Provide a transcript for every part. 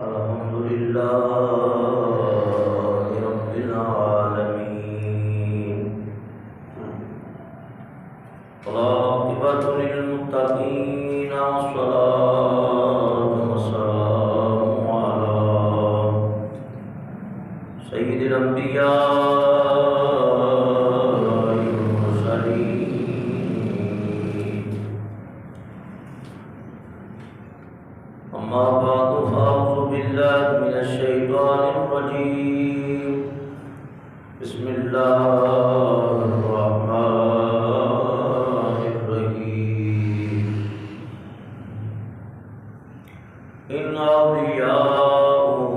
الحمد لله رب العالمين والعاقبة للمتقين والصلاة والسلام على سيد الأنبياء والمرسلين أما بعد فأعوذ بالله من الشيطان الرجيم بسم الله الرحمن الرحيم إن أولياءه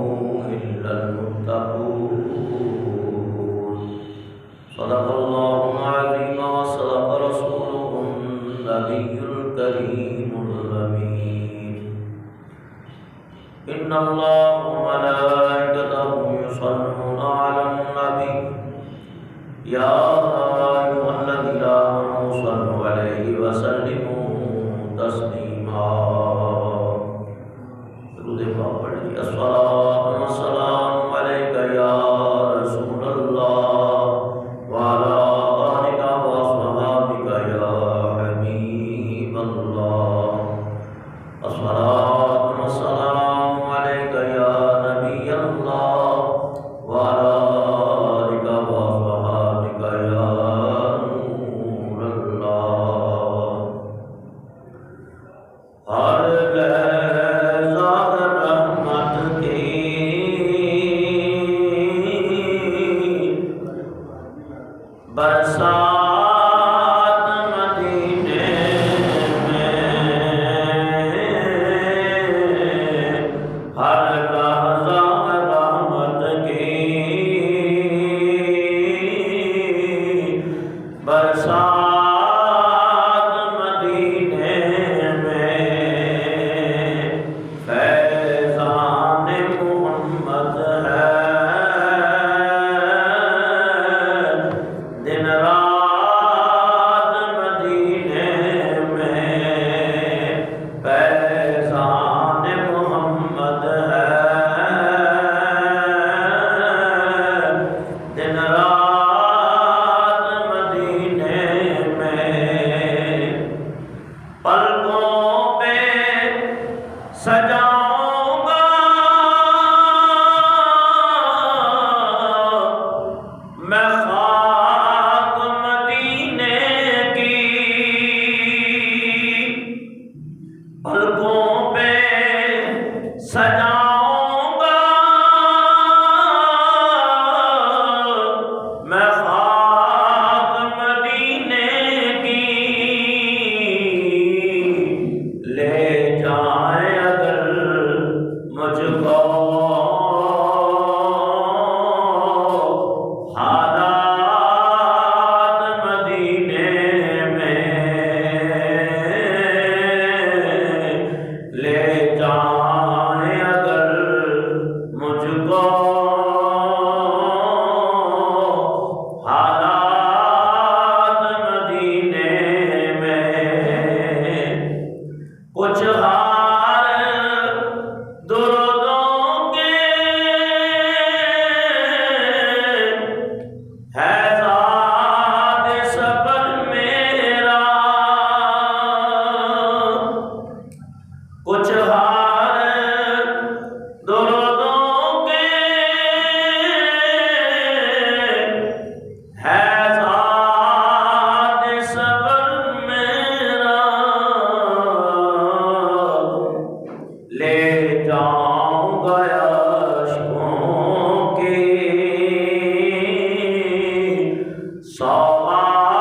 إلا المتقون صدق الله العظيم وصدق رسوله النبي الكريم الأمين إن الله وملائكته يصلون على النبي يا أيها الذين آمنوا صلوا عليه وسلموا تسليما درود پاک پڑھیے الصلاۃ والسلام علیک یا رسول اللہ وعلی آلک واصحابک یا حبیب اللہ الصلاۃ والسلام علیک یا نبی اللہ وعلی آلک واصحابک یا نور اللہ ہر لحظہ رحمت کی برسات مدینے میں ہر لحظہ رحمت کی برسات مدینے میں فیضان محمد ہے دن رات مدینے میں فیضان محمد ہے دن رات مدینے میں پلکوں پہ سجاؤں گا میں خاک مدینے کی پلکوں پہ سجاؤں گا میں خاک مدینے کی لے جائیں اگر مجھ کو حالات مدینے میں لے جائیں اگر مجھ کو حالات مدینے میں کچھ حال دردوں کے ہے ذات صبر میرا کچھ حال دردوں کے ہے ذات صبر میرا لے جاؤں گا عشقوں کی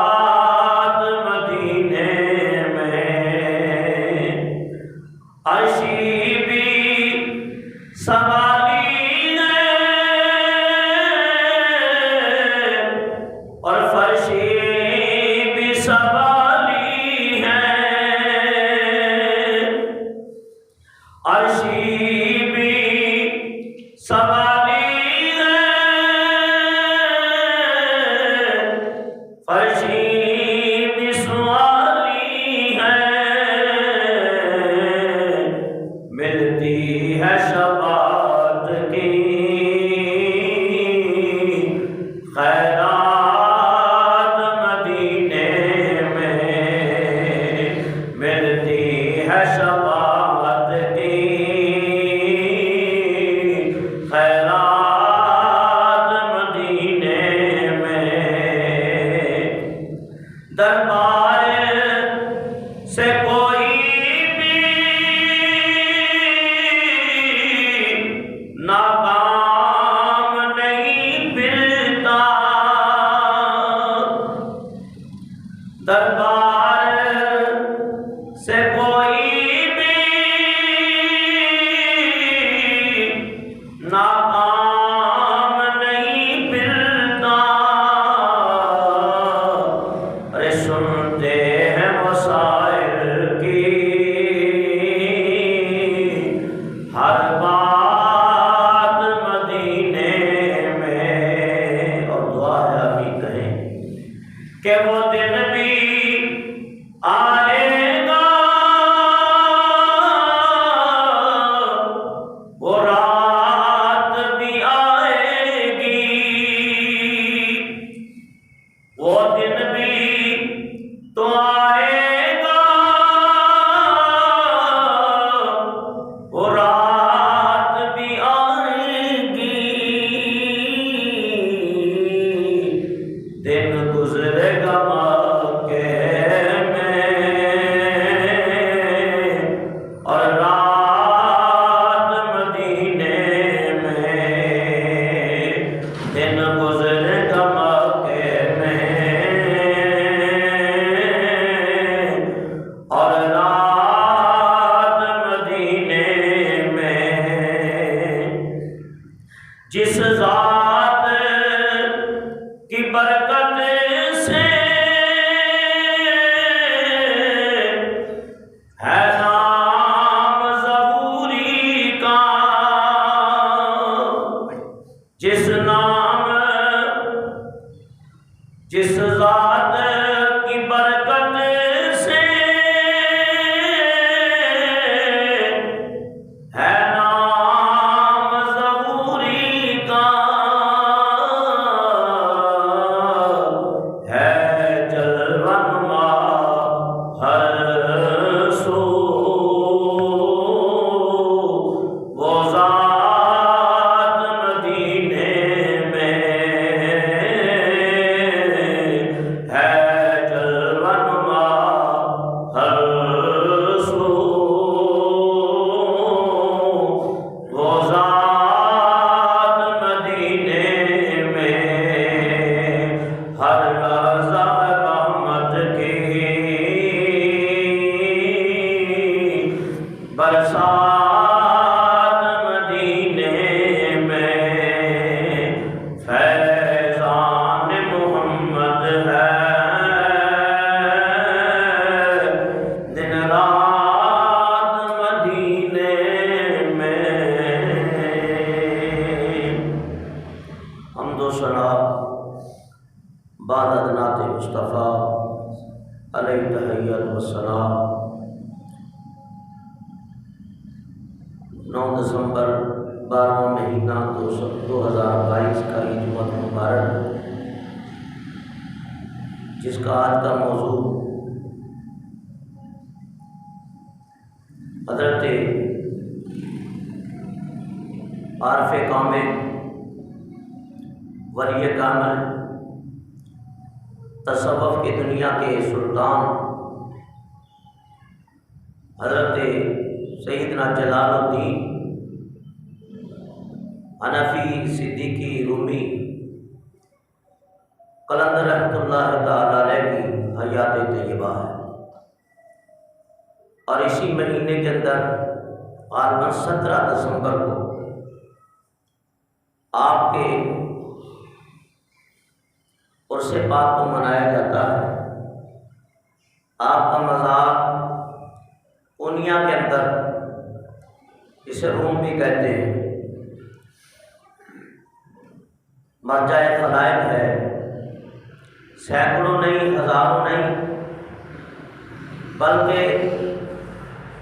سوغات مدینے میں عرشی بھی سنبھالی ہے اور فرشی بھی سنبھالی ہے عرشی بھی سنبھالی ہے فرشی بھی سنبھالی ہے ملتی ہے شفاعت ناکام نہیں پھرتا، ارے سنتے ہیں مسائل کی ہر بات مدینے میں، اور دعا ہے ابھی کہیں کہ وہ دن بھی آئے گا، وہ رات بھی آئے گی، وہ دن بھی تو آئے گا، وہ رات بھی آئے گی، دن گزرے گا مکے میں اور رات مدینے میں، دن گزرے گا مکے میں اور رات مدینے میں، جس ذات کی برکت سے ہے نام ظہوری کا، جس ذات کی برکت سے ہے نام ظہوری کا، ہے جلوہ نما ہر سو، وہ ذات مدینے میں ہے جلوہ نما ہر سو، وہ ذات مدینے میں ہر لحظہ رحمت کی برسات مدینے میں، فیضان محمد ہے دن رات مدینے میں۔ حمد و ثنا بعد نعت مصطفیٰ علیہ تحیت و ثنا۔ 9 دسمبر 12واں مہینہ 2022 کا یہ جمعہ مبارک، جس کا آج کا موضوع حضرت عارف کامل ولی کامل تصوف کی دنیا کے سلطان حضرت سیدنا جلال الدین حنفی صدیقی رومی قلندر رحمۃ اللہ تعالی علیہ کی حیات طیبہ ہے، اور اسی مہینے کے اندر غالباً 17 دسمبر کو آپ کے عرس پاک کو منایا جاتا ہے۔ آپ کا مزار پونیا کے اندر، اسے روم بھی کہتے ہیں، مرجع خلائق ہے، سینکڑوں نہیں، ہزاروں نہیں، بلکہ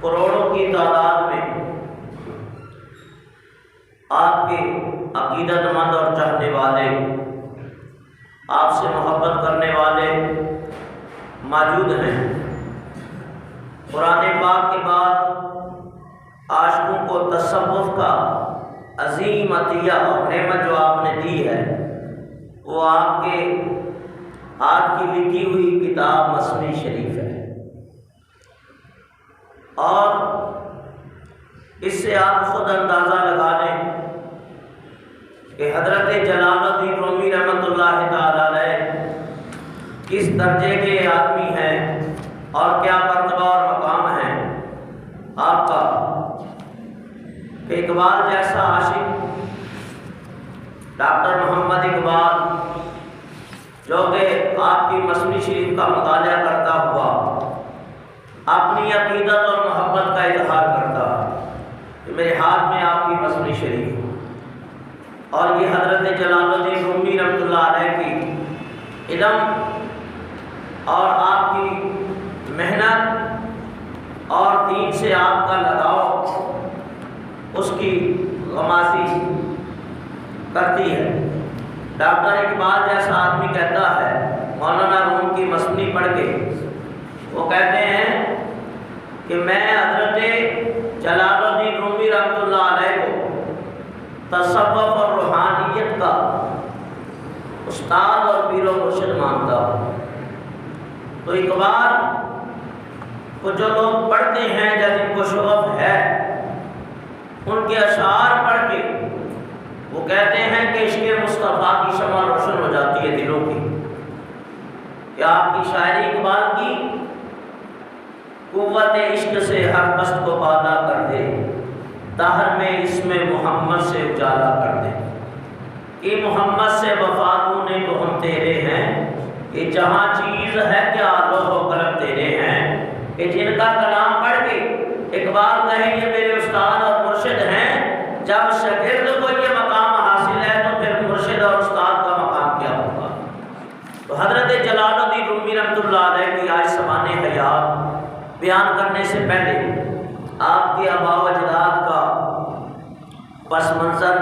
کروڑوں کی تعداد میں آپ کے عقیدت مند اور چاہنے والے، آپ سے محبت کرنے والے موجود ہیں۔ قرآن پاک کے بعد عاشقوں کو تصوف کا عظیم عطیہ اور نعمت جو آپ نے دی ہے، وہ آپ کے ہاتھ کی لکھی ہوئی کتاب مثنوی شریف ہے، اور اس سے آپ خود اندازہ لگا لیں کہ حضرت جلال الدین رومی رحمۃ اللہ تعالی علیہ کس درجے کے آدمی ہیں اور کیا مرتبہ اور مقام ہے آپ کا، کہ اقبال جیسا عاشق ڈاکٹر محمد اقبال جو کہ آپ کی مثنوی شریف کا مطالعہ کرتا ہوا اپنی عقیدت اور محبت کا اظہار کرتا کہ میرے ہاتھ میں آپ کی مثنوی شریف اور یہ حضرت جلال الدین رومی رحمۃ اللہ علیہ کی علم اور آپ کی محنت اور دین سے آپ کا لگاؤ اس کی غمازی کرتی ہے۔ ڈاکٹر اقبال جیسا آدمی کہتا ہے مولانا روم کی مثنوی پڑھ کے، وہ کہتے ہیں کہ میں حضرت جلال الدین رومی رحمۃ اللہ علیہ کو تصوف اور روحانیت کا استاد اور پیر و مرشد مانتا ہوں۔ تو اقبال کو جو لوگ پڑھتے ہیں جب ان کو شوق ہے، ان کے اشعار پڑھ کے وہ کہتے ہیں کہ عشق مصطفیٰ کی شمع روشن ہو جاتی ہے دلوں کی، کہ آپ کی شاعری اقبال کی قوت عشق سے ہر مست کو بالا کر دے، دہر میں اس میں محمد سے اجالا کر دے، کہ محمد سے وفا تو نے تو ہم تیرے ہیں، کہ جہاں چیز ہے کیا لوح و قلم تیرے ہیں، کہ جن کا کلام پڑھ کے اقبال کہیں یہ میرے استاد اور مرشد ہیں، جب شاگرد کو یہ مقام حاصل ہے تو پھر مرشد اور استاد کا مقام کیا ہوگا۔ تو حضرت جلال الدین رومی رحمۃ اللہ علیہ کی آج سمان حیات بیان کرنے سے پہلے آپ کے آباء و اجداد کا پس منظر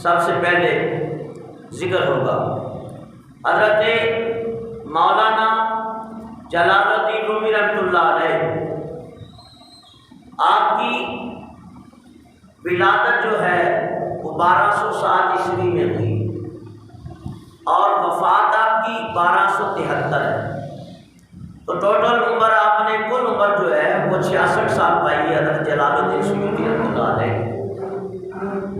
سب سے پہلے ذکر ہوگا۔ حضرت مولانا جلال الدین رومی رحمۃ اللہ علیہ آپ کی ولادت جو ہے وہ 1207 عیسوی میں ہوئی اور وفات آپ کی 1273 ہے۔ تو ٹوٹل عمر آپ نے کل عمر جو ہے وہ 66 سال پائی ہے حضرت جلال الدین سیوطی رحمۃ اللہ علیہ۔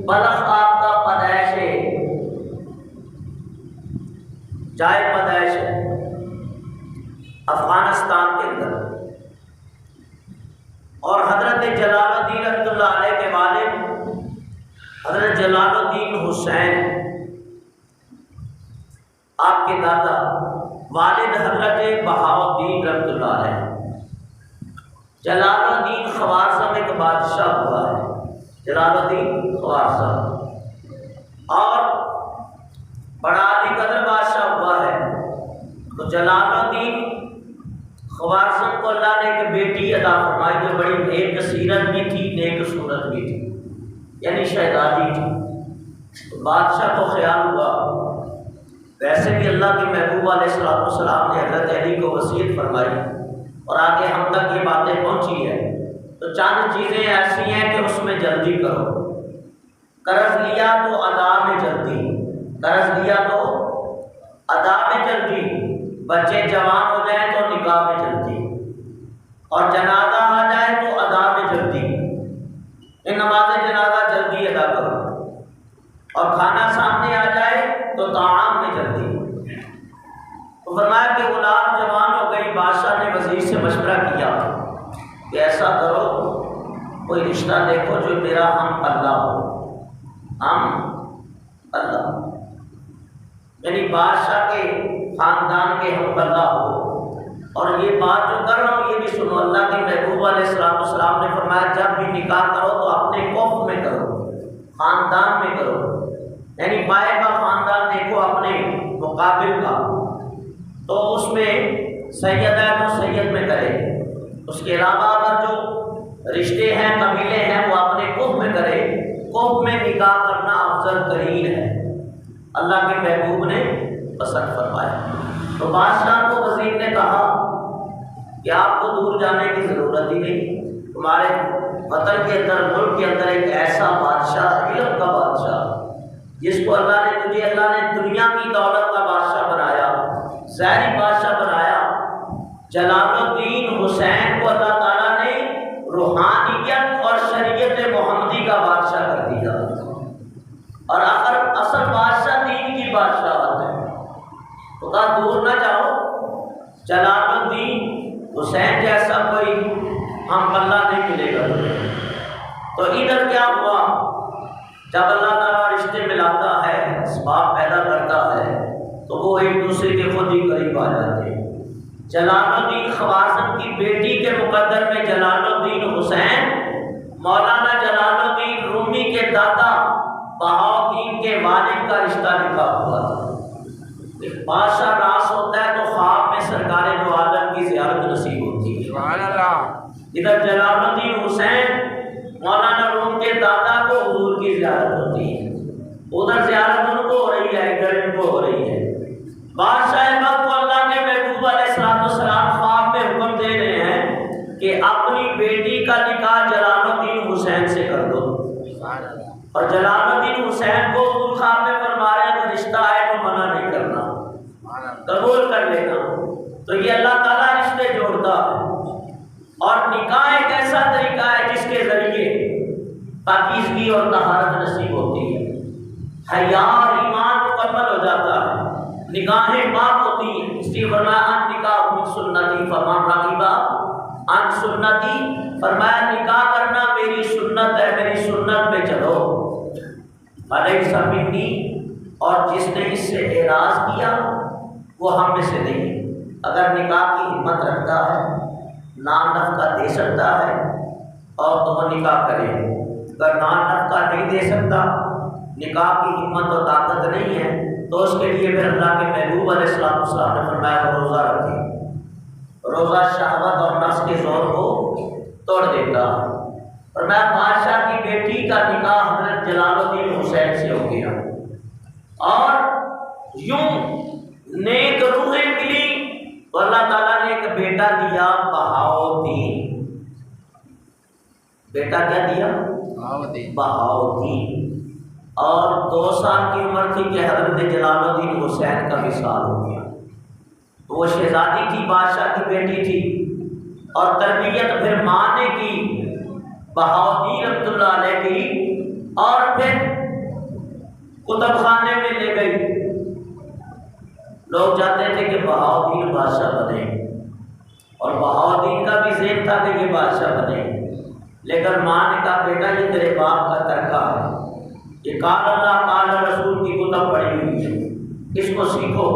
بلخ آپ کا پیدائش ہے، جائے پیدائش ہے افغانستان کے اندر، اور حضرت جلال الدین رحمۃ اللہ علیہ کے والد حضرت جلال الدین حسین آپ کے دادا، والد حضرت بہاؤالدین رحمۃ اللہ علیہ۔ جلال الدین خوارزم ایک بادشاہ ہوا ہے، جلال الدین خوارزم، اور بڑا علی قدر بادشاہ ہوا ہے۔ تو جلال الدین خوارزم کو اللہ نے ایک بیٹی عطا فرمائی جو بڑی نیک سیرت بھی تھی، نیک صورت بھی تھی، یعنی شہزادی تھی۔ تو بادشاہ کو خیال ہوا، ویسے بھی اللہ کے محبوب علیہ السلام نے حضرت علی کو وصیت فرمائی اور آگے ہم تک یہ باتیں پہنچی ہے، تو چند چیزیں ایسی ہیں کہ اس میں جلدی کرو۔ قرض لیا تو ادا میں جلدی، قرض لیا تو ادا میں جلدی، بچے جوان ہو جائیں تو نکاح میں جلدی، اور جنازہ آ جائے تو ادا میں جلدی، ان نماز جنازہ جلدی ادا کرو، اور کھانا سامنے آ جائے تو طعام میں جلدی۔ تو فرمایا کہ اولاد جوان ہو گئی، بادشاہ نے وزیر سے مشورہ کیا کہ ایسا کرو کوئی رشتہ دیکھو جو میرا ہم اللہ ہو، ہم اللہ، یعنی بادشاہ کے خاندان کے ہم اللہ ہو۔ اور یہ بات جو کر رہا ہوں یہ بھی سنو، اللہ کے محبوب علیہ السلام نے فرمایا جب بھی نکاح کرو تو اپنے کوف میں کرو، خاندان میں کرو، یعنی بائیں کا خاندان دیکھو اپنے مقابل کا، تو اس میں سید ہے تو سید میں کرے، اس کے علاوہ اگر جو رشتے ہیں قبیلے ہیں وہ اپنے کوف میں کرے، کوف میں نکاح کرنا افضل ترین ہے، اللہ کے محبوب نے پسند فرمایا۔ تو بادشاہ کو وزیر نے کہا کہ آپ کو دور جانے کی ضرورت ہی نہیں، تمہارے وطن کے اندر، ملک کے اندر ایک ایسا بادشاہ، علم کا بادشاہ، جس کو اللہ نے دنیا کی دولت کا بادشاہ بنایا، ظاہری بادشاہ بنایا، جلال الدین حسین کو اللہ تعالیٰ نے روحانیت اور شریعت محمدی کا بادشاہ کر دیا، اور اصل بادشاہ دین کی بادشاہت ہے۔ تو کہا دور نہ جاؤ، جلال الدین حسین جیسا کوئی ہم اللہ نہیں ملے گا۔ تو ادھر کیا ہوا، جب اللہ تعالیٰ رشتے ملاتا ہے وہ ایک دوسرے کے خود ہی قریب آ جاتے ہیں۔ جلال الدین خوارزم کی بیٹی کے مقدر میں جلال الدین حسین مولانا جلال الدین رومی کے دادا بہاؤالدین کے والد کا رشتہ لکھا ہوا تھا۔ ایک بادشاہ راس ہوتا ہے تو خواب میں سرکار دو عالم کی زیارت نصیب ہوتی ہے۔ سبحان اللہ۔ ادھر جلال الدین حسین مولانا روم کے دادا کو حضور کی زیارت ہوتی ہے، ادھر زیارت ان کو ہو رہی ہے، ادھر ان کو ہو رہی ہے۔ بادشاہ وقت کو اللہ کے محبوب علیہ السلام خواب میں حکم دے رہے ہیں کہ اپنی بیٹی کا نکاح جلال الدین حسین سے کر دو، اور جلال الدین حسین کو حضور خواب میں فرما رہے ہیں کہ رشتہ ہے تو منع نہیں کرنا، قبول کر لینا۔ تو یہ اللہ تعالیٰ رشتے جوڑتا ہے، اور نکاح ایک ایسا طریقہ ہے جس کے ذریعے پاکیزگی اور طہارت نصیب ہوتی ہے، حیا اور ایمان مکمل ہو جاتا ہے، نگاہیں پاک ہوتی ہیں۔ اس لیے فرمایا ان نکاح من سنتی فمن رغب عن سنتی، فرمایا نکاح کرنا میری سنت ہے، میری سنت پہ چلو۔ فلیس منی، اور جس نے اس سے اعراض کیا وہ ہم میں سے نہیں۔ اگر نکاح کی ہمت رکھتا ہے، نان نفقہ دے سکتا ہے اور تو وہ نکاح کرے، اگر نان نفقہ نہیں دے سکتا، نکاح کی ہمت و طاقت نہیں ہے، تو اس کے لیے پھر اللہ کے محبوب علیہ السلام نے فرمایا وہ روزہ رکھے۔ روزہ شہوت اور نفس کے زور کو توڑ دیتا۔ فرمایا بادشاہ کی بیٹی کا نکاح حضرت جلال الدین حسین سے ہو گیا، اور یوں نیک روحیں ملی تو اللہ تعالیٰ نے ایک بیٹا دیا بہاؤالدین۔ بیٹا کیا دیا؟ بہاؤالدین۔ اور 2 سال کی عمر تھی کہ حضرت جلال الدین حسین کا وصال ہو گیا۔ وہ شہزادی تھی، بادشاہ کی بیٹی تھی، اور تربیت پھر ماں نے کی بہاؤالدین رحمۃ اللہ علیہ کی، اور پھر کتب خانے میں لے گئی۔ لوگ چاہتے تھے کہ بہاؤالدین بادشاہ بنے، اور بہاؤالدین کا بھی ذہن تھا کہ یہ بادشاہ بنے، لیکن ماں نے کہا بیٹا یہ تیرے باپ کا ترکہ ہے، یہ قال اللہ قال رسول کی کتب پڑھی ہوئی ہے، اس کو سیکھو،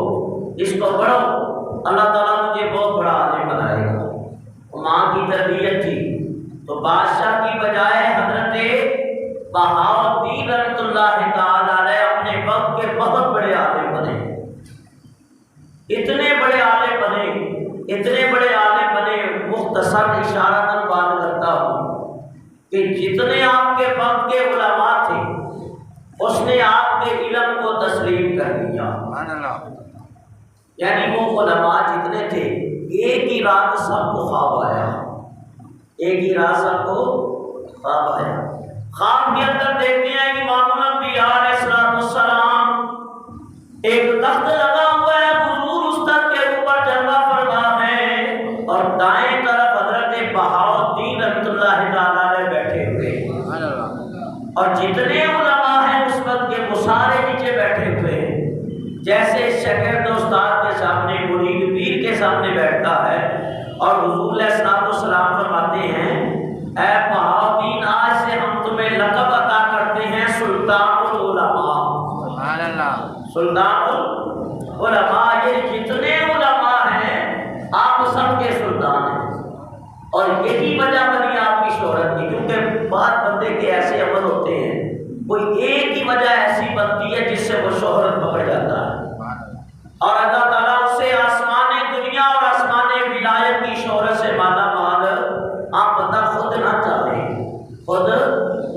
اس کو پڑھو، اللہ تعالیٰ مجھے بہت بڑا عالم بنائے گا۔ ماں کی تربیت تھی، تو بادشاہ کی بجائے حضرت بہاؤالدین رحمۃ اللہ تعالی علیہ اپنے وقت کے بہت بڑے عالم بنے۔ اتنے بڑے عالم بنے، اتنے بڑے عالم بنے، مختصر اشارتاً بات کرتا ہوں کہ جتنے آپ کے وقت کے علماء تھے اس نے آپ کے علم کو تسلیم کر دیا۔ یعنی وہ علماء جتنے تھے ایک ہی رات سب کو خواب آیا، ایک ہی رات سب کو خواب آیا۔ خواب کے اندر دیکھتے ہیں امام الانبیاء علیہ السلام ایک تخت لگا ہوا ہے، حضور اس تخت کے اوپر جلوہ فرما ہے، اور دائیں طرف حضرت بہاؤالدین رحمۃ اللہ تعالی علیہ بیٹھے ہوئے، اور جتنے علماء ہیں اس وقت کے وہ سارے نیچے بیٹھے ہوئے ہیں، جیسے شاگرد استاد کے سامنے، مرید پیر کے سامنے بیٹھتا ہے۔ اور حضور علیہ السلام فرماتے ہیں اے بہاؤالدین آج سے ہم تمہیں لقب عطا کرتے ہیں سلطان العلماء۔ سبحان اللہ، سلطان العلماء، یہ جتنے علماء ہیں آپ سب کے سلطان ہیں، اور یہی وجہ بنی آپ کی شہرت کی، کیونکہ بعض بندے کے ایسے عمل ہوتے ہیں، کوئی ایک ہی وجہ ایسی بنتی ہے جس سے وہ شہرت پکڑ جاتا ہے، اور اللہ تعالیٰ اسے آسمان دنیا اور آسمان ولایت کی شہرت سے مالا مال آپ بندہ خود نہ چاہے، خود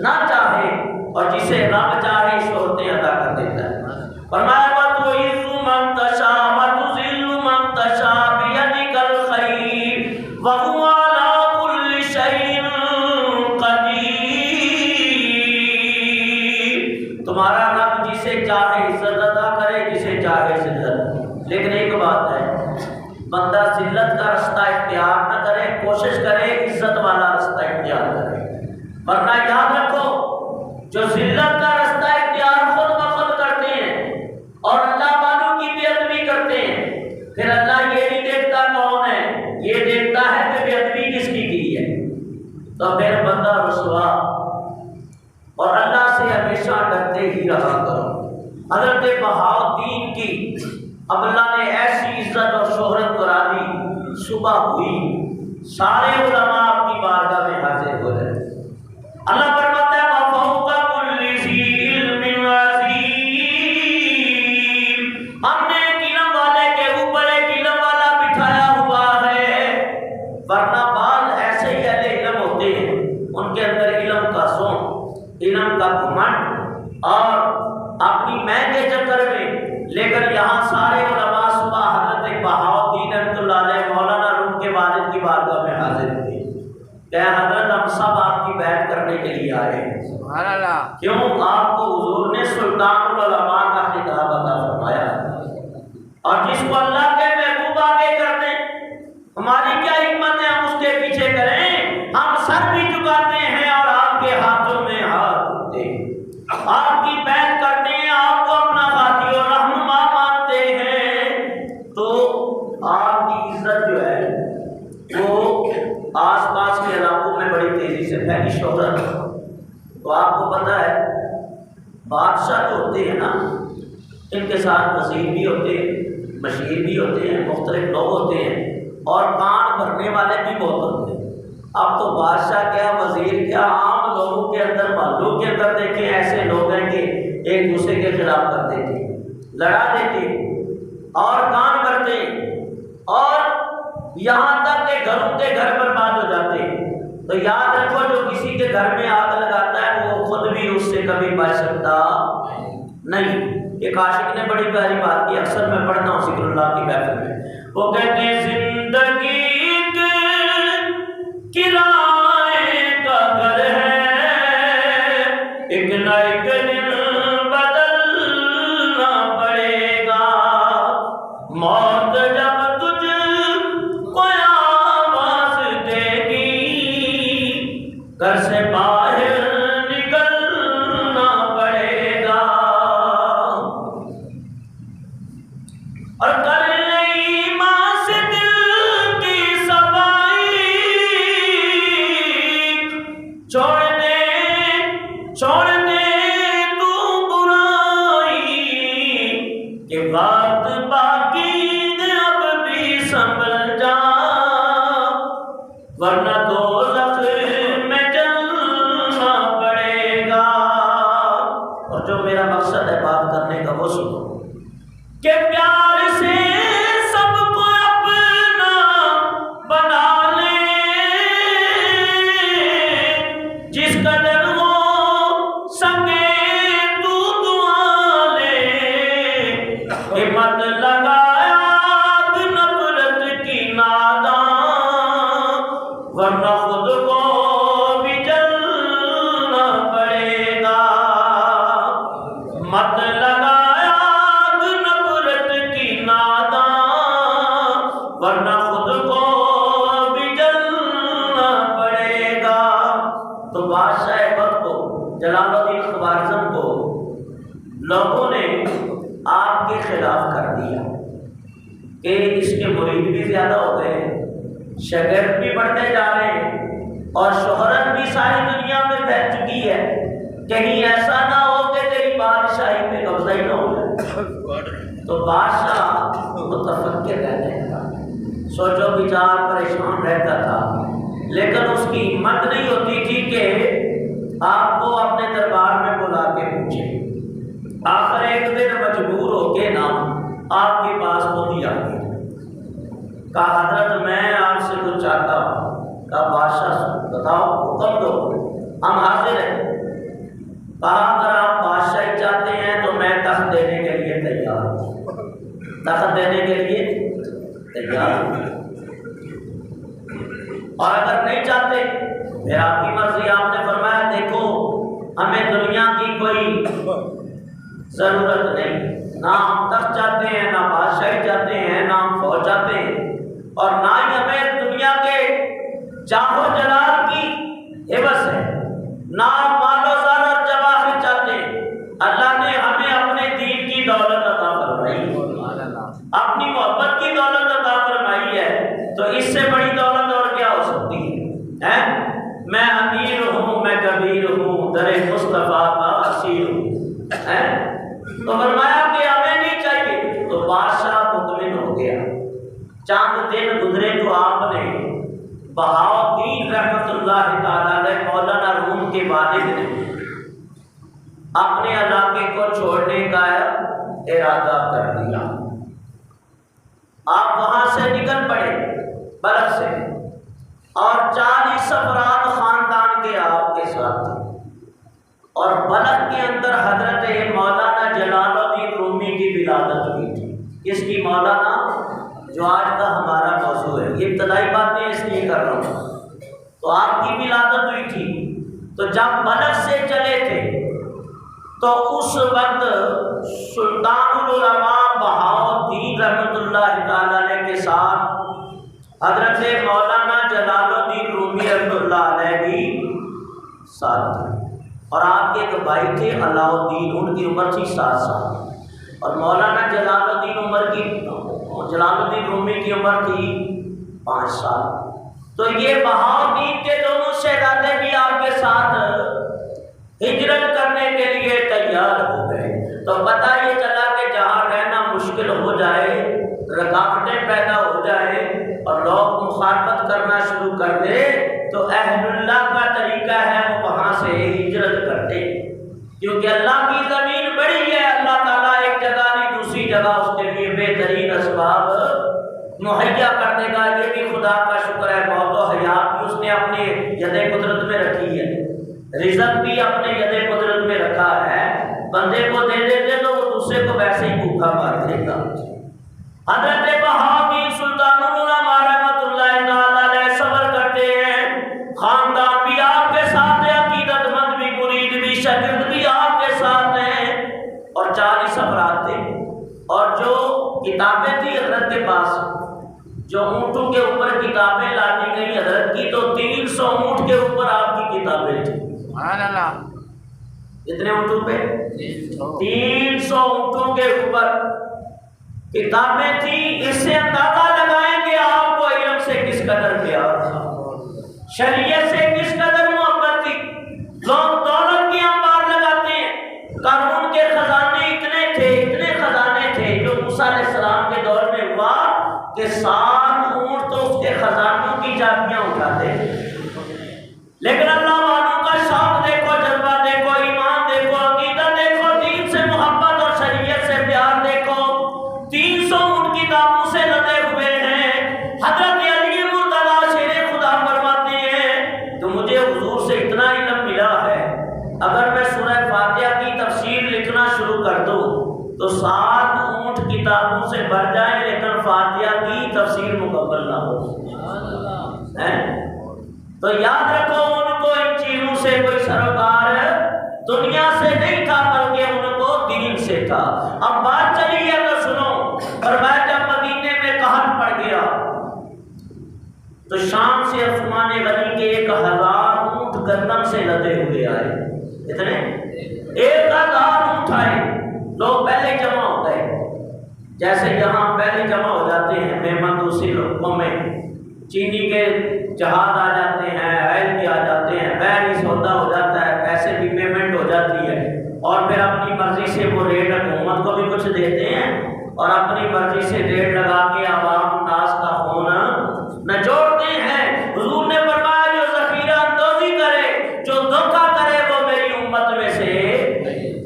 نہ چاہے، اور جسے رب چاہے شہرتیں عطا کر دیتا ہے۔ فرمایا وَتُعِزُّ مَن تَشَاءُ وَتُذِلُّ مَن تَشَاءُ بِيَدِكَ الْخَيْرُ وَهُوَ عَلَىٰ كُلِّ شَيْءٍ قَدِيرٌ۔ تمہارا رب جسے چاہے عزت عطا کرے، جسے چاہے ذلت، لیکن ایک بات ہے بندہ ذلت کا رستہ اختیار نہ کرے، کوشش کرے عزت والا رستہ اختیار کرے، ورنہ یاد رکھو جو ذلت کا رستہ اختیار خود بخود کرتے ہیں اور اللہ والوں کی بے ادبی کرتے ہیں، پھر اللہ یہ نہیں دیکھتا کون ہے، یہ دیکھتا ہے کہ بے ادبی کس کی ہے، تو پھر بندہ رسوا، اور اللہ سے ہمیشہ ڈرتے ہی رہا کرو۔ حضرت بہاؤالدین کی اب اللہ نے ایسی عزت اور شہرت کرا دی، صبح ہوئی سارے علماء آپ کی بارگاہ میں حاضر ہو گئے۔ اللہ فرماتا ہے وَفَوْقَ كُلِّ ذِي عِلْمٍ عَظِيمٍ، ہم نے ایک علم والے کے اوپر ایک علم والا بٹھایا ہوا ہے۔ ورنہ بعض ایسے ہی اہل علم ہوتے ہیں، ان کے اندر علم کا ذوق، علم کا گھمنڈ اور اپنی میں کے چکر میں، لیکن یہاں سارے علماء صبح حضرت بہاؤالدین رحمۃ اللہ علیہ مولانا روم کے والد کی بارگاہ میں حاضر ہوئے کہ حضرت ہم سب آپ کی بیعت کرنے کے لیے آئے ہیں۔ سبحان اللہ۔ کیوں؟ آپ کو حضور نے سلطان العلماء کا خطاب عطا فرمایا، اور جس کو اللہ کے محبوب آگے کر دیں، ہماری کیا ہمت ہے ہم اس کے پیچھے کریں؟ ہم سر بھی جھکاتے ہیں اور آپ کے ہاتھوں میں ہاتھ رکھتے ہیں، آپ کی بیعت کرتے ہیں، آپ کو اپنا ہاتھی اور رہنما مانتے ہیں، تو آپ کی عزت جو ہے وہ آس پاس کے علاقوں میں بڑی تیزی سے پھیلی شہرت۔ تو آپ کو پتہ ہے بادشاہ جو ہوتے ہیں نا، ان کے ساتھ وزیر بھی ہوتے ہیں، مشیر بھی ہوتے ہیں، مختلف لوگ ہوتے ہیں، اور کان بھرنے والے بھی بہت ہوتے ہیں۔ اب تو بادشاہ کیا، وزیر کیا، عام لوگوں کے اندر، محلوں کے اندر دیکھیں ایسے لوگ ہیں کہ ایک دوسرے کے خلاف کر دیتے ہیں، لڑا دیتے ہیں اور کان بھرتے ہیں، اور یہاں تک کہ گھروں کے گھر برباد ہو جاتے ہیں۔ تو یاد رکھو جو کسی کے گھر میں آگ لگاتا ہے وہ خود بھی اس سے کبھی بچ سکتا نہیں۔ ایک عاشق نے بڑی پیاری بات کی، اکثر میں پڑھتا ہوں ذکر اللہ کی محفل میں، وہ کہتے ہیں زندگی کرائے کا گھر ہے، ایک نہ ایک دن بدلنا پڑے گا، موت جب تجھ کو آواز دے گی، گھر سے باہر نکلنا پڑے گا، اور کر لئی ماں سے دل کی صفائی، چھوڑ دے تو برائی، کہ بات باقی اب بھی سنبھل جا، ورنہ دوزخ میں جلنا پڑے گا۔ اور جو میرا مقصد ہے بات کرنے کا وہ سنو کہ پیار سے سب کو اپنا بنا لے، جس قدر ہو سکے تو دعا لے، ہمت لگایا نفرت کی ناداں، ورنہ خود کو بھی جلنا پڑے گا، مت لگایا نفرت کی ناداں، ورنہ خود کو بھی جلنا پڑے گا۔ تو بادشاہ وقت کو، جلال الدین خوارزم کو لوگوں نے آپ کے خلاف کر دیا کہ اس کے مرید بھی زیادہ ہو گئے ہیں، شاگرد بھی بڑھتے جا رہے ہیں، اور شہرت بھی ساری دنیا میں پھیل چکی ہے، کہیں ایسا نہ ہو کہ تیری بادشاہی پہ قبضہ ہی نہ ہو جائے۔ تو بادشاہ متفکر رہنے لگا، سوچو بچار پریشان رہتا تھا، لیکن اس کی ہمت نہیں ہوتی تھی کہ آپ کو اپنے دربار میں بلا کے پوچھے۔ آخر ایک دن مجبور ہو کے نا آپ کے پاس خود ہی آ گیا، کہا حضرت میں آپ سے کچھ چاہتا ہوں۔ کہا بادشاہ بتاؤ، حکم دو، ہم حاضر ہیں۔ کہا اگر آپ بادشاہی چاہتے ہیں تو میں تخت دینے کے لیے تیار ہوں، تخت دینے کے لیے تیار ہوں، اور اگر نہیں چاہتے پھر آپ کی مرضی۔ آپ نے فرمایا دیکھو ہمیں دنیا کی کوئی ضرورت نہیں، نہ ہم تخت چاہتے ہیں، نہ بادشاہی چاہتے ہیں، نہ ہم فوج چاہتے ہیں، اور نہ ہی ہمیں دنیا کے چاہو جلال کی عوض ہے، نہ مال و زر اور جواہر چاہتے ہیں۔ اللہ نے ہمیں اپنے دین کی دولت عطا فرمائی، اپنی محبت کی دولت عطا فرمائی ہے، تو اس سے بڑی دولت اور کیا ہو سکتی ہے؟ میں امیر ہوں، میں کبیر ہوں، در مصطفیٰ کا اسیر ہوں۔ تو فرمایا کہ ہمیں نہیں چاہیے۔ تو بادشاہ والد نے اپنے علاقے کو چھوڑنے کا ارادہ کر دیا. آپ وہاں سے نکل پڑے بلخ سے، اور 40 افراد خاندان کے آپ کے ساتھ تھے. اور بلخ کے اندر حضرت مولانا جلال الدین رومی کی ولادت ہوئی تھی. کس کی؟ مولانا، جو آج کا ہمارا موضوع ہے. یہ ابتدائی باتیں اس لیے کر رہا ہوں. تو آپ کی ولادت ہوئی تھی. تو جب بلخ سے چلے تھے تو اس وقت سلطان العلماء بہاؤالدین رحمۃ اللہ تعالی علیہ کے ساتھ حضرت مولانا جلال الدین رومی رحمۃ اللہ علیہ بھی ساتھ تھے. اور آپ کے ایک بھائی تھے علاء الدین، ان کی عمر تھی 7 سال. اور مولانا جلال الدین رومی کی عمر تھی 5 سال. تو یہ بہاؤالدین کے دونوں شہزادے بھی آپ کے ساتھ ہجرت کرنے کے لیے تیار ہو گئے. تو پتہ یہ چلا کہ جہاں رہنا مشکل ہو جائے، رکاوٹیں پیدا ہو جائے اور لوگ مخالفت کرنا شروع کر دے، تو اہل اللہ کا طریقہ ہے وہ وہاں سے ہجرت کرتے. کیونکہ اللہ کی زمین بڑی ہے، اللہ تعالیٰ ایک جگہ نہیں دوسری جگہ اس کے لیے بہترین اسباب مہیا کر دے گا. یہ بھی خدا کا شکر ہے، موت و حیات بھی اس نے اپنے ید قدرت میں رکھی ہے، رزق بھی اپنے ید قدرت میں رکھا ہے. بندے کو دے دیتے تو وہ دوسرے کو ویسے ہی بھوکا مار دے گا. حضرت بہاؤالدین سلطان العلماء رحمۃ اللہ تعالی علیہ صبر کرتے ہیں. خاندان بھی آپ کے ساتھ ہے، عقیدت مند بھی، مرید بھی، شاگرد بھی آپ کے ساتھ ہیں. اور 40 افراد تھے. اور جو کتابیں تھیں حضرت کے پاس، جو اونٹوں کے اوپر کتابیں لاتی گئی حضرت کی، تو 300 اونٹ کے اوپر آپ کی کتابیں تھیں. سبحان اللہ. کتنے اونٹوں پہ؟ 300 اونٹوں کے اوپر کتابیں تھیں. اس سے اندازہ لگائیں کہ آپ کو علم سے کس قدر پیار تھا، شریعت سے کس قدر محبت تھی. لوگ دولت کی انبار لگاتے ہیں. قارون کے خزانے اتنے خزانے تھے جو موسیٰ علیہ السلام کے دور میں ہوا کہ 7 اونٹ تو اس کے خزانوں کی چابیاں اٹھاتے. لیکن اللہ والوں کا شوق دیکھو، جذبہ دیکھو، ایمان دیکھو، عقیدہ دیکھو، دین سے محبت اور شریعت سے پیار دیکھو. 300 اونٹ کتابوں سے لدے ہوئے ہیں. حضرت علی مرتضیٰ شیر خدا فرماتے ہیں تو مجھے حضور سے اتنا علم ملا ہے، اگر میں سورہ فاتحہ کی تفسیر لکھنا شروع کر دوں تو 7 اونٹ کتابوں سے بھر جائیں، لیکن فاتحہ کی تفسیر مکمل نہ ہو. تو یاد رکھو، ان کو ان چیزوں سے کوئی سروکار دنیا سے نہیں تھا، بلکہ ان کو دین سے تھا. اب بات چلی ہے تو سنو. فرمایا جب مدینے میں قحط پڑ گیا تو شام سے عثمان غنی کے 1000 اونٹ گندم سے لدے ہوئے آئے. اتنے 1000 اونٹ آئے. لوگ پہلے جمع ہو گئے، جیسے یہاں پہلے جمع ہو جاتے ہیں مہمان دوسری لوگوں میں. چینی کے جہاز آ جاتے ہیں، آئل بھی آ جاتے ہیں، بحری سودا ہو جاتا ہے، پیسے بھی پیمنٹ ہو جاتی ہے. اور پھر اپنی مرضی سے وہ ریٹ حکومت کو بھی کچھ دیتے ہیں اور اپنی مرضی سے ریٹ لگا کے عوام ناس کا خون نچوڑتے ہیں. حضور نے فرمایا جو ذخیرہ اندوزی کرے، جو دھوکہ کرے، وہ میری امت میں سے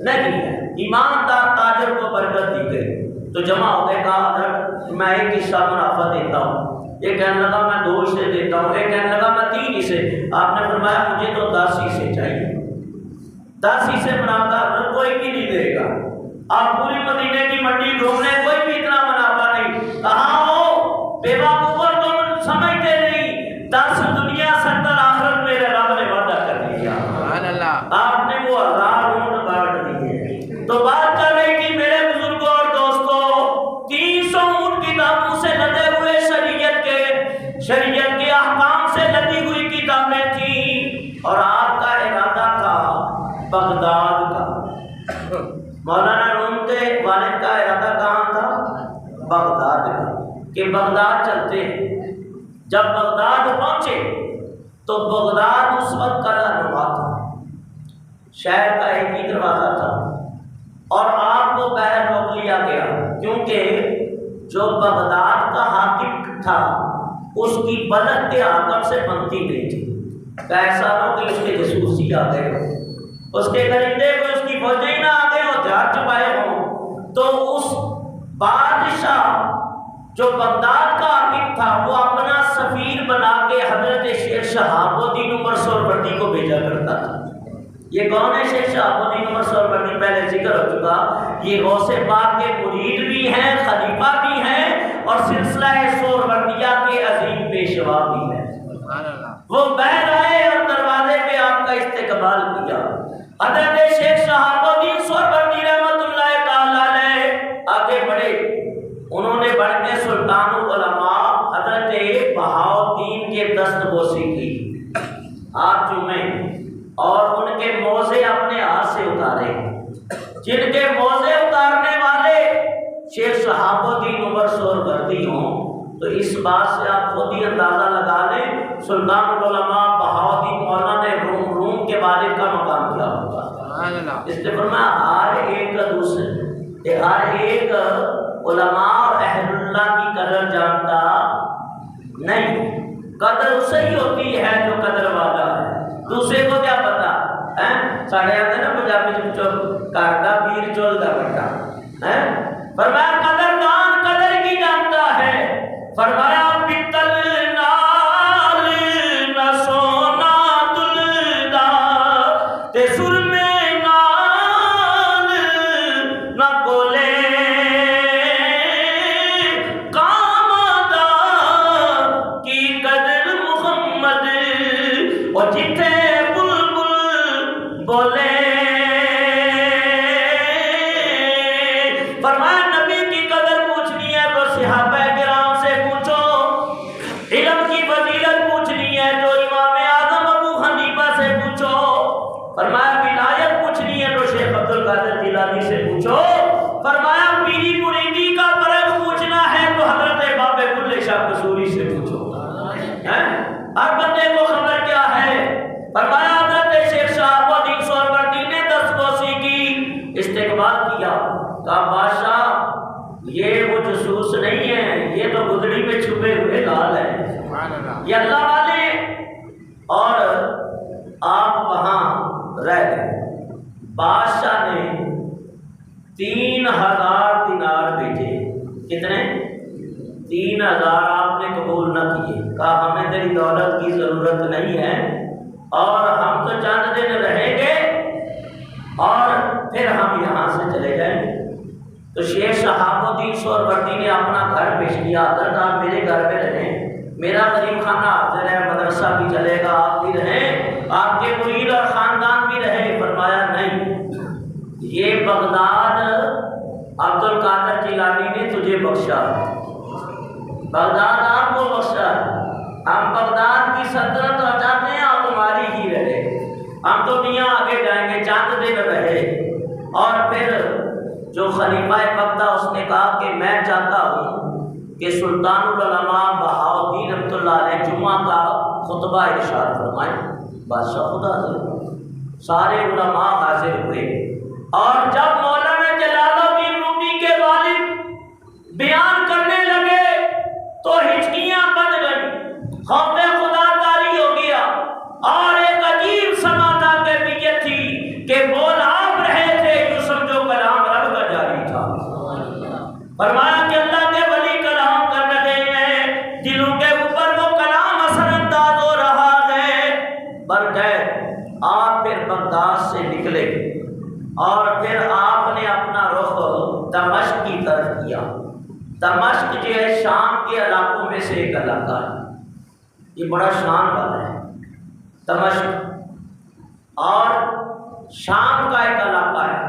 نہیں ہے. ایماندار تاجر کو برکت دی گئی. تو جمع ہو گئے. کہا حضرت میں ایک حصہ منافع دیتا ہوں. ایک کہنے لگا میں 2 حصے دیتا ہوں. ایک کہنے لگا میں 3 حصے. آپ نے فرمایا مجھے تو 10 حصے چاہیے. 10 حصے منافع حضرت کوئی بھی نہیں دے گا. آپ پوری مدینے کی منڈی گھومنے، کوئی بھی اتنا منافع نہیں. کہاں ہو بے وقوف، تم سمجھتے نہیں 10 دنیا 70 آخرت میرے رب نے وعدہ کر دیا. آپ نے وہ 1000 اونٹ بانٹ دیے. تو بات چل رہی تھی میرے بزرگوں اور دوستوں، 300 اونٹ کتابوں سے لدے ہوئے شریعت کے احکام سے لدی ہوئی کتابیں تھیں. اور آپ کا ارادہ تھا بغداد کا. مولانا روم کے والد کا ارادہ کہاں تھا؟ بغداد کا، کہ بغداد چلتے ہیں. جب بغداد پہنچے تو بغداد اس وقت قلعہ نما تھا، شہر کا ایک ہی دروازہ تھا. اور آپ کو باہر روک لیا گیا کیونکہ جو بغداد کا حاکم تھا اس کی بلد کے حاکم سے بنتی نہیں تھی. کہ ایسا نہ ہو کہ اس کے جاسوس ہی آ گئے ہو، اس کے درندے کو اس کی فوجیں ہی نہ آ گئے ہو، ہتھیار چھپائے ہوں۔ تو اس بادشاہ جو بغداد کا حاکم تھا وہ اپنا سفیر بنا کے حضرت شیخ شہاب الدین عمر سہروردی کو بھیجا کرتا تھا۔ یہ کون ہے شیخ شہاب الدین عمر سہروردی؟ پہلے ذکر ہو چکا، یہ غوث پاک کے مرید بھی ہیں، خلیفہ بھی ہیں، اور سلسلہ سہروردیہ کے عظیم پیشوا بھی ہیں۔ وہ بیٹھ آئے اور دروازے پہ آپ کا استقبال کیا۔ حضرت شیخ شہاب الدین سہروردی رحمۃ اللہ تعالی علیہ آگے بڑھے، انہوں نے بڑھ کے سلطان العلماء حضرت بہاؤالدین کے دست بوسی کی، ہاتھ چومے اور ان کے موزے اپنے ہاتھ سے اتارے۔ جن کے موزے اتارنے والے شیخ شہاب الدین عمر سہروردی ہوں تو اس بات سے آپ خود ہی اندازہ لگا لیں سلطان العلماء بہاؤالدین مولانا نے روم کے والد کا مقام کیا ہوگا۔ اس لیے فرمایا ہر ایک دوسرے، ہر ایک علماء اور اہل اللہ کی قدر جانتا نہیں، قدر اسے ہی ہوتی ہے جو قدر والا ہے، دوسرے کو کیا پتا ہے؟ ساڑھے آتے نا پنجابی جو کاردا پیر چول دا بیٹا ہے۔ فرمایا قدردان قدر کی جانتا ہے۔ فرمایا پتل نال نہ سونا دلدا تے سرمے نال نہ بولے جتھے بلبل بولے۔ فرمایا نبی کی قدر پوچھنی ہے تو صحابہ کرام سے پوچھو، علم کی فضیلت پوچھنی ہے تو امام اعظم ابو حنیفہ سے پوچھو، فرمایا ولایت پوچھنی ہے تو شیخ عبد القادر جیلانی سے پوچھو، فرمایا پیری مریدی کا فرق پوچھنا ہے تو حضرت بابے بلے شاہ قصوری سے پوچھو۔ ہر بندے کو خبر کیا ہے؟ فرمایا حضرت شیخ شہاب الدین سہروردی نے دستبوسی کی، استقبال کیا، کہا بادشاہ یہ وہ جاسوس نہیں ہے، یہ تو گدڑی میں چھپے ہوئے لال ہیں، یہ اللہ والے، اور آپ وہاں رہ گئے۔ بادشاہ نے 3000 دینار بھیجے۔ کتنے؟ 3000 آپ نے قبول نہ کیے، کہا ہمیں تیری دولت کی ضرورت نہیں ہے اور ہم تو چند دن رہیں گے اور پھر ہم یہاں سے چلے جائیں گے۔ تو شیخ شہاب الدین سہروردی نے اپنا گھر پیش کیا، حضرت آپ میرے گھر میں رہیں، میرا غریب خانہ حاضر ہے، مدرسہ بھی چلے گا، آپ بھی رہیں، آپ کے مرید اور خاندان بھی رہیں۔ فرمایا نہیں، یہ بغداد عبد القادر جیلانی نے تجھے بخشا، بغداد آپ کو بخشا، ہم بغداد کی سلطنت چاہتے ہیں اور تمہاری ہی رہے، ہم تو میاں آگے جائیں گے، چاند دن رہے۔ اور پھر جو خلیفہ وقتہ اس نے کہا کہ میں چاہتا ہوں کہ سلطان العلماء بہاؤالدین رحمۃ اللہ علیہ جمعہ کا خطبہ ارشاد فرمائیں۔ بادشاہ خدا حاضر، سارے علماء حاضر ہوئے، اور جب مولانا جلال الدین رومی کے والد بیان کرنے لگے تو ہچکیاں بن گئی، خوف خدا طاری ہو گیا، اور ایک عجیب سما تھا کیفیت تھی کہ بول آپ رہے تھے، یوں سمجھو کلام رب کا جاری تھا۔ فرمایا کہ اللہ کے ولی کلام کر رہے ہیں، دلوں کے اوپر وہ کلام اثر انداز ہو رہا ہے۔ بر گئے آپ پھر بغداد سے نکلے اور پھر آپ نے اپنا رخ دمشق کی طرف کیا۔ دمشق جو ہے شام کے علاقوں میں سے ایک علاقہ ہے، یہ بڑا شان والا ہے دمشق، اور شام کا ایک علاقہ ہے،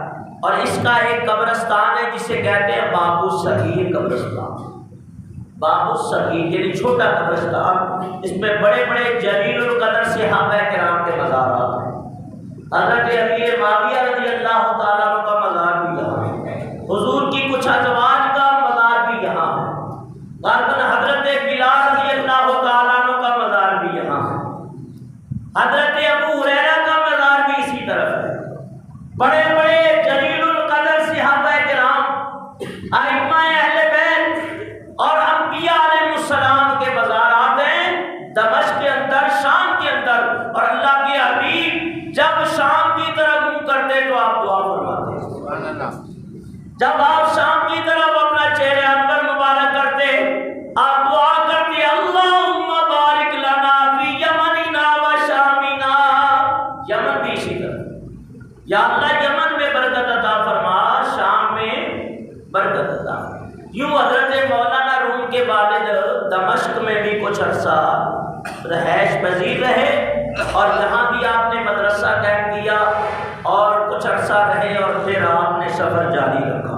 اور اس کا ایک قبرستان ہے جسے کہتے ہیں باب الصغیر قبرستان۔ باب الصغیر یعنی چھوٹا قبرستان، اس میں بڑے بڑے جلیل القدر صحابہ کرام کے مزارات ہیں۔ حضرت امیر معاویہ رضی اللہ تعالیٰ عنہ کا مزار بھی یہاں ہے، حضور کی کچھ ازواج کا مزار بھی یہاں ہے، حضرت بلال رضی اللہ تعالیٰ عنہ کا مزار بھی یہاں ہے، حضرت ابو ہریرہ کا مزار بھی اسی طرف ہے۔ بڑے بڑے جلیل القدر صحابہ کرام، ائمہ اہل بیت اور انبیاء علیہ السلام کے مزارات ہیں دمشق کے اندر، شام کے اندر، اور جب آپ شام کی طرف اپنا چہرہ انور مبارک کرتے، آپ دعا کرتے اللہم بارک لنا فی یمننا و شامنا، یمن بھی اسی طرح، یا اللہ یمن میں برکت عطا فرما، شام میں برکت عطا۔ یوں حضرت مولانا روم کے والد دمشق میں بھی کچھ عرصہ رہائش پذیر رہے، اور یہاں بھی آپ نے مدرسہ قائم کیا اور کچھ عرصہ رہے، اور پھر آپ نے سفر جاری رکھا۔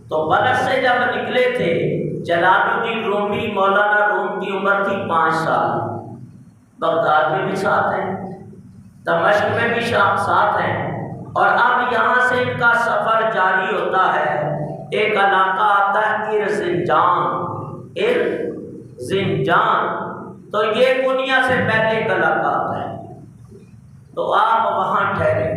تو بلخ سے جب نکلے تھے، جلال الدین رومی مولانا روم کی عمر تھی 5 سال، بغداد میں بھی ساتھ ہیں، دمشق میں بھی ساتھ ہیں، اور اب یہاں سے ان کا سفر جاری ہوتا ہے۔ ایک علاقہ آتا ہے ارزنجان، تو یہ کنیا سے پہلے ایک علاقہ آتا ہے، تو آپ وہاں ٹھہرے۔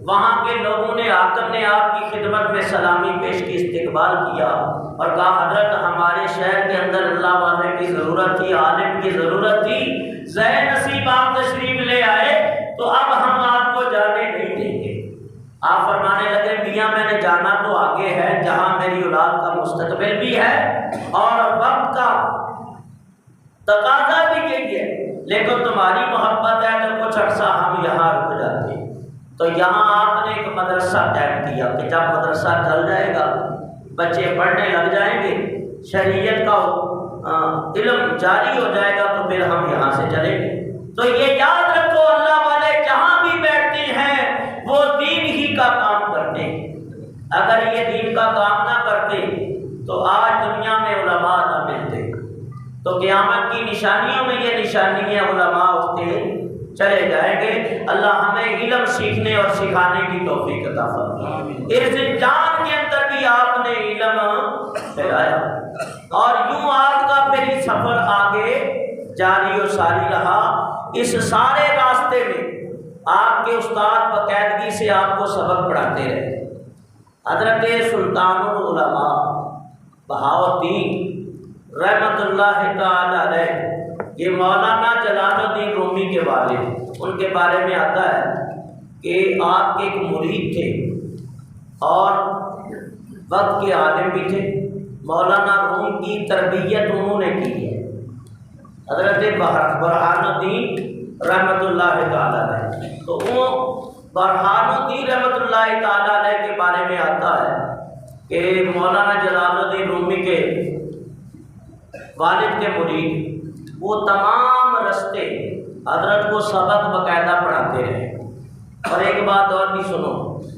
وہاں کے لوگوں نے حاکم نے آپ کی خدمت میں سلامی پیش کی، استقبال کیا اور کہا حضرت ہمارے شہر کے اندر اللہ والے کی ضرورت تھی، عالم کی ضرورت تھی، ذہن نصیب آپ تشریف لے آئے تو اب ہم آپ کو جانے نہیں دیں گے۔ آپ فرمانے لگے میاں میں نے جانا تو آگے ہے، جہاں میری اولاد کا مستقبل بھی ہے اور وقت کا تقاضا بھی یہی ہے، لیکن تمہاری محبت ہے تو کچھ عرصہ ہم یہاں رک جاتے ہیں۔ تو یہاں آپ نے ایک مدرسہ قائم کیا کہ جب مدرسہ چل جائے گا، بچے پڑھنے لگ جائیں گے، شریعت کا علم جاری ہو جائے گا تو پھر ہم یہاں سے چلیں گے۔ تو یہ یاد رکھو اللہ والے جہاں بھی بیٹھتے ہیں وہ دین ہی کا کام کرتے ہیں۔ اگر یہ دین کا کام نہ کرتے تو آج دنیا میں علماء نہ ملتے، تو قیامت کی نشانیوں میں یہ نشانی ہے، علماء اٹھتے چلے جائیں گے۔ اللہ ہمیں علم سیکھنے اور سکھانے کی توفیق عطا فرمائے۔ ارزنجان کے اندر بھی آپ نے علم پھیلایا، اور یوں آپ کا پھر سفر آگے جاری و ساری رہا۔ اس سارے راستے میں آپ کے استاد باقاعدگی سے آپ کو سبق پڑھاتے رہے۔ حضرت سلطان العلماء بہاؤالدین رحمۃ اللہ تعالی علیہ، یہ مولانا جلال الدین رومی کے والد، ان کے بارے میں آتا ہے کہ آپ کے ایک مرید تھے اور وقت کے عالم بھی تھے۔ مولانا روم کی تربیت انہوں نے کی ہے، حضرت برہان الدین رحمۃ اللہ تعالی علیہ۔ تو وہ برہان الدین رحمۃ اللہ تعالی علیہ کے بارے میں آتا ہے کہ مولانا جلال الدین رومی کے والد کے مرید، وہ تمام رستے حضرت کو سبق باقاعدہ پڑھاتے رہے۔ اور ایک بات اور بھی سنو،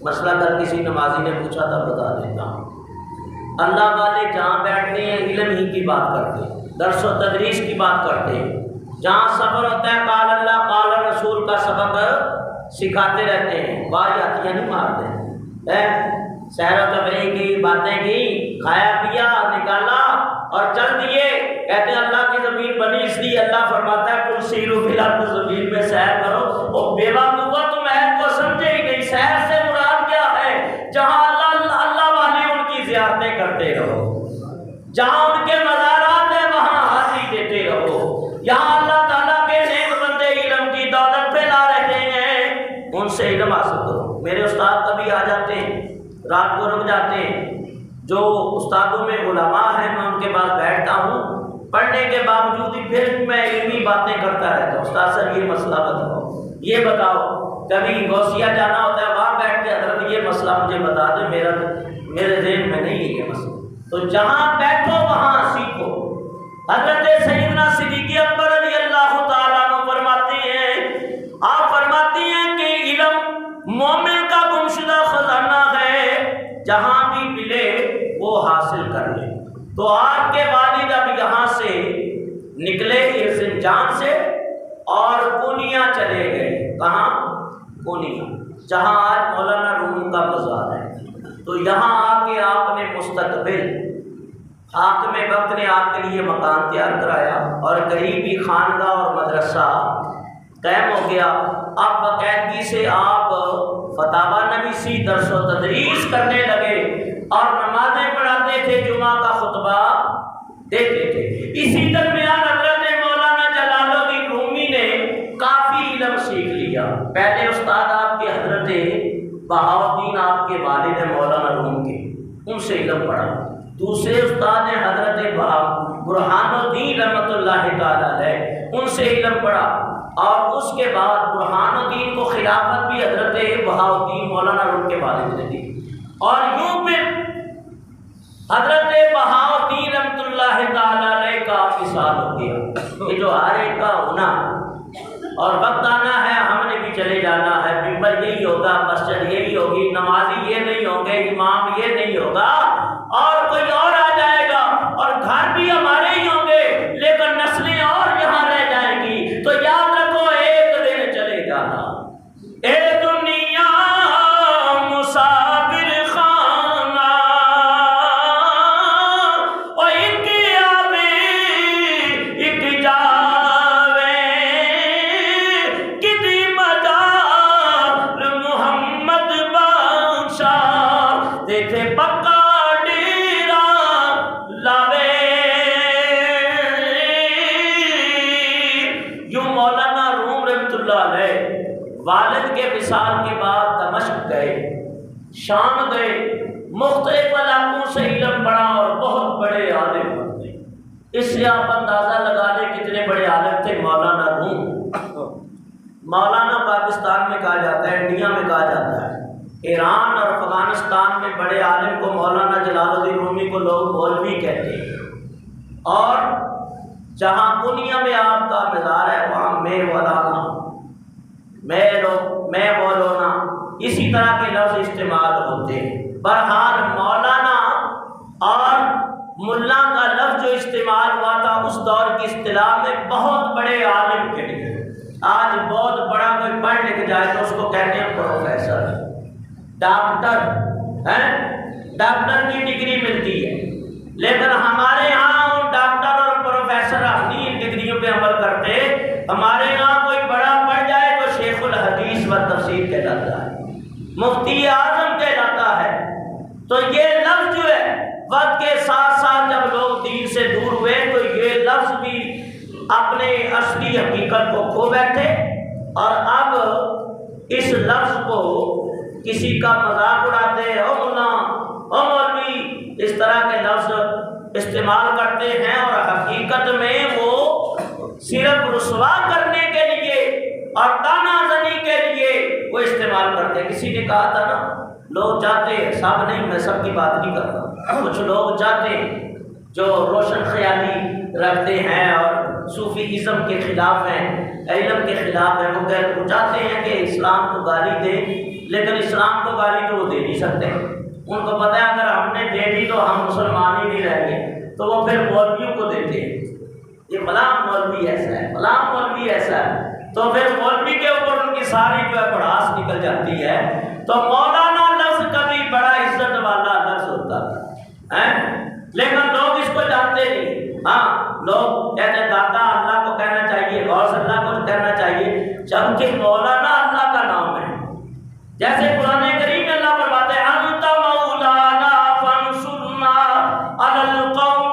مسئلہ کل کسی نمازی نے پوچھا تھا، بتا دیتا ہوں۔ اللہ والے جہاں بیٹھتے ہیں علم ہی کی بات کرتے ہیں، درس و تدریس کی بات کرتے ہیں، جہاں سفر ہوتا ہے قال اللہ قال رسول کا سبق سکھاتے رہتے ہیں، باری آتیاں نہیں مارتے ہیں، سیر و تفریح کی باتیں کی، کھایا پیا نکالا اور چل دیے۔ کہتے ہیں اللہ کی زمین بنی اس لیے اللہ فرماتا ہے کل سیرو فی الارض، زمین میں سیر کرو۔ اور بیوقوفا تم عہد کو سمجھے ہی نہیں، سیر سے مراد کیا ہے؟ جہاں اللہ والے ان کی زیارتیں کرتے رہو، جہاں ان کے مزارات ہیں وہاں حاضری دیتے رہو، یہاں اللہ تعالیٰ کے نیک بندے علم کی دولت پھیلا رہے ہیں، ان سے علم حاصل کرو۔ میرے استاد کبھی آ جاتے ہیں، رات کو رک جاتے ہیں، جو استادوں میں علماء ہیں میں ان کے پاس بیٹھتا ہوں، پڑھنے کے باوجود بھی پھر میں علمی باتیں کرتا رہتا ہوں۔ استاد سر یہ مسئلہ بتاؤ، یہ بتاؤ۔ کبھی غوثیہ جانا ہوتا ہے، وہاں بیٹھ کے حضرت یہ مسئلہ مجھے بتا دیں، میرے ذہن میں نہیں ہے یہ مسئلہ۔ تو جہاں بیٹھو وہاں سیکھو۔ حضرت سیدنا صدیق اکبر رضی اللہ تعالیٰ عنہ فرماتے ہیں، آپ فرماتے ہیں کہ علم مومن کا گمشدہ خزانہ ہے، جہاں بھی ملے وہ حاصل کر لے۔ تو آپ کے والد اب یہاں سے نکلے ارزنجان سے اور پونیا چلے گئے۔ کہاں؟ پونیا، جہاں آج مولانا روم کا مزار ہے۔ تو یہاں آ کے آپ نے مستقبل حاکم وقت نے آپ کے لیے مکان تیار کرایا اور قریبی خانقاہ اور مدرسہ قائم ہو گیا۔ اب باقاعدگی سے آپ فتاوی نویسی، درس و تدریس کرنے لگے اور نمازیں پڑھاتے تھے، جمعہ کا خطبہ دیتے تھے۔ اسی درمیان حضرت مولانا جلال الدین رومی نے کافی علم سیکھ لیا۔ پہلے استاد آپ کے حضرت بہاؤالدین آپ کے والد ہیں مولانا روم کے، ان سے علم پڑھا۔ دوسرے استاد ہیں حضرت برہان الدین رحمۃ اللہ تعالی علیہ، ان سے علم پڑھا، اور اس کے بعد برہان الدین کو خلافت بھی حضرت بہاؤالدین مولانا روم کے والد نے دی، اور یوں پھر حضرت بہاؤالدین رحمۃ اللہ تعالی علیہ کا وصال ہو گیا۔ یہ جو ہر ایک کا ہونا اور وقت آنا ہے، ہم نے بھی چلے جانا ہے، ممبر یہی ہوگا، مسجد یہی ہوگی، نمازی یہ نہیں ہوں گے، امام یہ نہیں ہوگا، اور کوئی اور آ جائے گا، اور گھر بھی ہمارے ہی ہوں گے، لیکن نسلیں اور یہاں رہ جائیں گی۔ تو یاد رکھو ایک دن چلے جانا، اے دنیا مسافر خانہ، اور ایک آوے ایک جاوے، کدی مدار محمد بادشاہ دیکھے پکا ڈیرا لاوے۔ یوں مولانا روم رحمۃ اللہ علیہ والد کے وصال کے بعد دمشق گئے، شام گئے، مختلف علاقوں سے علم پڑھا اور بہت بڑے عالم بن گئے۔ اس سے آپ اندازہ لگا لیں کتنے بڑے عالم تھے مولانا روم۔ مولانا پاکستان میں کہا جاتا ہے، انڈیا میں کہا جاتا ہے، ایران اور افغانستان میں بڑے عالم کو مولانا جلال الدین رومی کو لوگ مولوی کہتے ہیں، اور جہاں دنیا میں آپ کا مزار ہے وہاں میں مولانا، میں مولانا، اسی طرح کے لفظ استعمال ہوتے ہیں۔ بہرحال مولانا اور ملا کا لفظ جو استعمال ہوا تھا اس دور کی اصطلاح میں بہت بڑے عالم کے لیے۔ آج بہت بڑا کوئی پڑھ لکھ جائے تو اس کو کہتے ہیں پروفیسر، ڈاکٹر، ڈاکٹر کی ڈگری ملتی ہے، لیکن ہمارے ہاں ان ڈاکٹر اور پروفیسر اپنی ان ڈگریوں پہ عمل کرتے۔ ہمارے ہاں کوئی بڑا پڑھ جائے تو شیخ الحدیث و تفسیر کہلاتا ہے، مفتی اعظم کہلاتا ہے۔ تو یہ لفظ جو ہے وقت کے ساتھ ساتھ جب لوگ دین سے دور ہوئے تو یہ لفظ بھی اپنے اصلی حقیقت کو کھو بیٹھے، اور اب اس لفظ کو کسی کا مذاق اڑاتے ہیں، او ملا، او مولوی، اس طرح کے لفظ استعمال کرتے ہیں، اور حقیقت میں وہ صرف رسوا کرنے کے لیے اور طعنہ زنی کے لیے وہ استعمال کرتے ہیں۔ کسی نے کہا تھا نا، لوگ جاتے ہیں، سب نہیں، میں سب کی بات نہیں کرتا، کچھ لوگ جاتے ہیں جو روشن خیالی رکھتے ہیں اور صوفی ازم کے خلاف ہیں، علم کے خلاف ہیں، وہ چاہتے ہیں کہ اسلام کو گالی دیں، لیکن اسلام کو گالی تو وہ دے نہیں سکتے۔ ان کو پتہ ہے اگر ہم نے دے دی تو ہم مسلمان ہی نہیں رہیں گے، تو وہ پھر مولویوں کو دیتے ہیں، یہ فلاں مولوی ایسا ہے، فلاں مولوی ایسا ہے، تو پھر مولوی کے اوپر ان کی ساری جو ہے بڑھاس نکل جاتی ہے۔ تو مولانا لفظ کبھی بڑا عزت والا لفظ ہوتا تھا، لیکن لوگ اس کو جانتے نہیں۔ ہاں، لوگ کہتے ہیں داتا اللہ کو کہنا چاہیے، غوث اللہ کو کہنا چاہیے، جبکہ مولانا اللہ کا نام ہے۔ جیسے قرآن کریم میں اللہ فرماتے ہیں انت مولانا فانصرنا علی القوم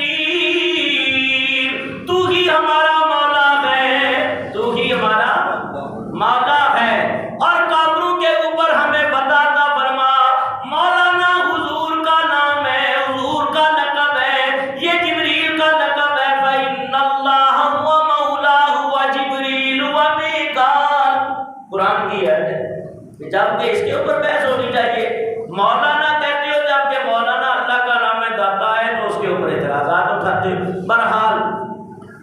الکافرین، تو ہی ہمارا مولا ہے، تو ہی ہمارا مولا ہے، اور کافروں کے اوپر ہمیں بتاتا فرما۔ مولانا حضور کا نام ہے، حضور کا لقب ہے، یہ جبریل کا لقب ہے، فإن اللہ هو مولاه وجبریل ومیکال، قرآن کی ہے، جبکہ اس کے اوپر بحث ہونی چاہیے۔ مولانا کہتے ہو جبکہ مولانا اللہ کا نام ہے، داتا ہے، تو اس کے اوپر اعتراضات اٹھاتے ہو۔ بہرحال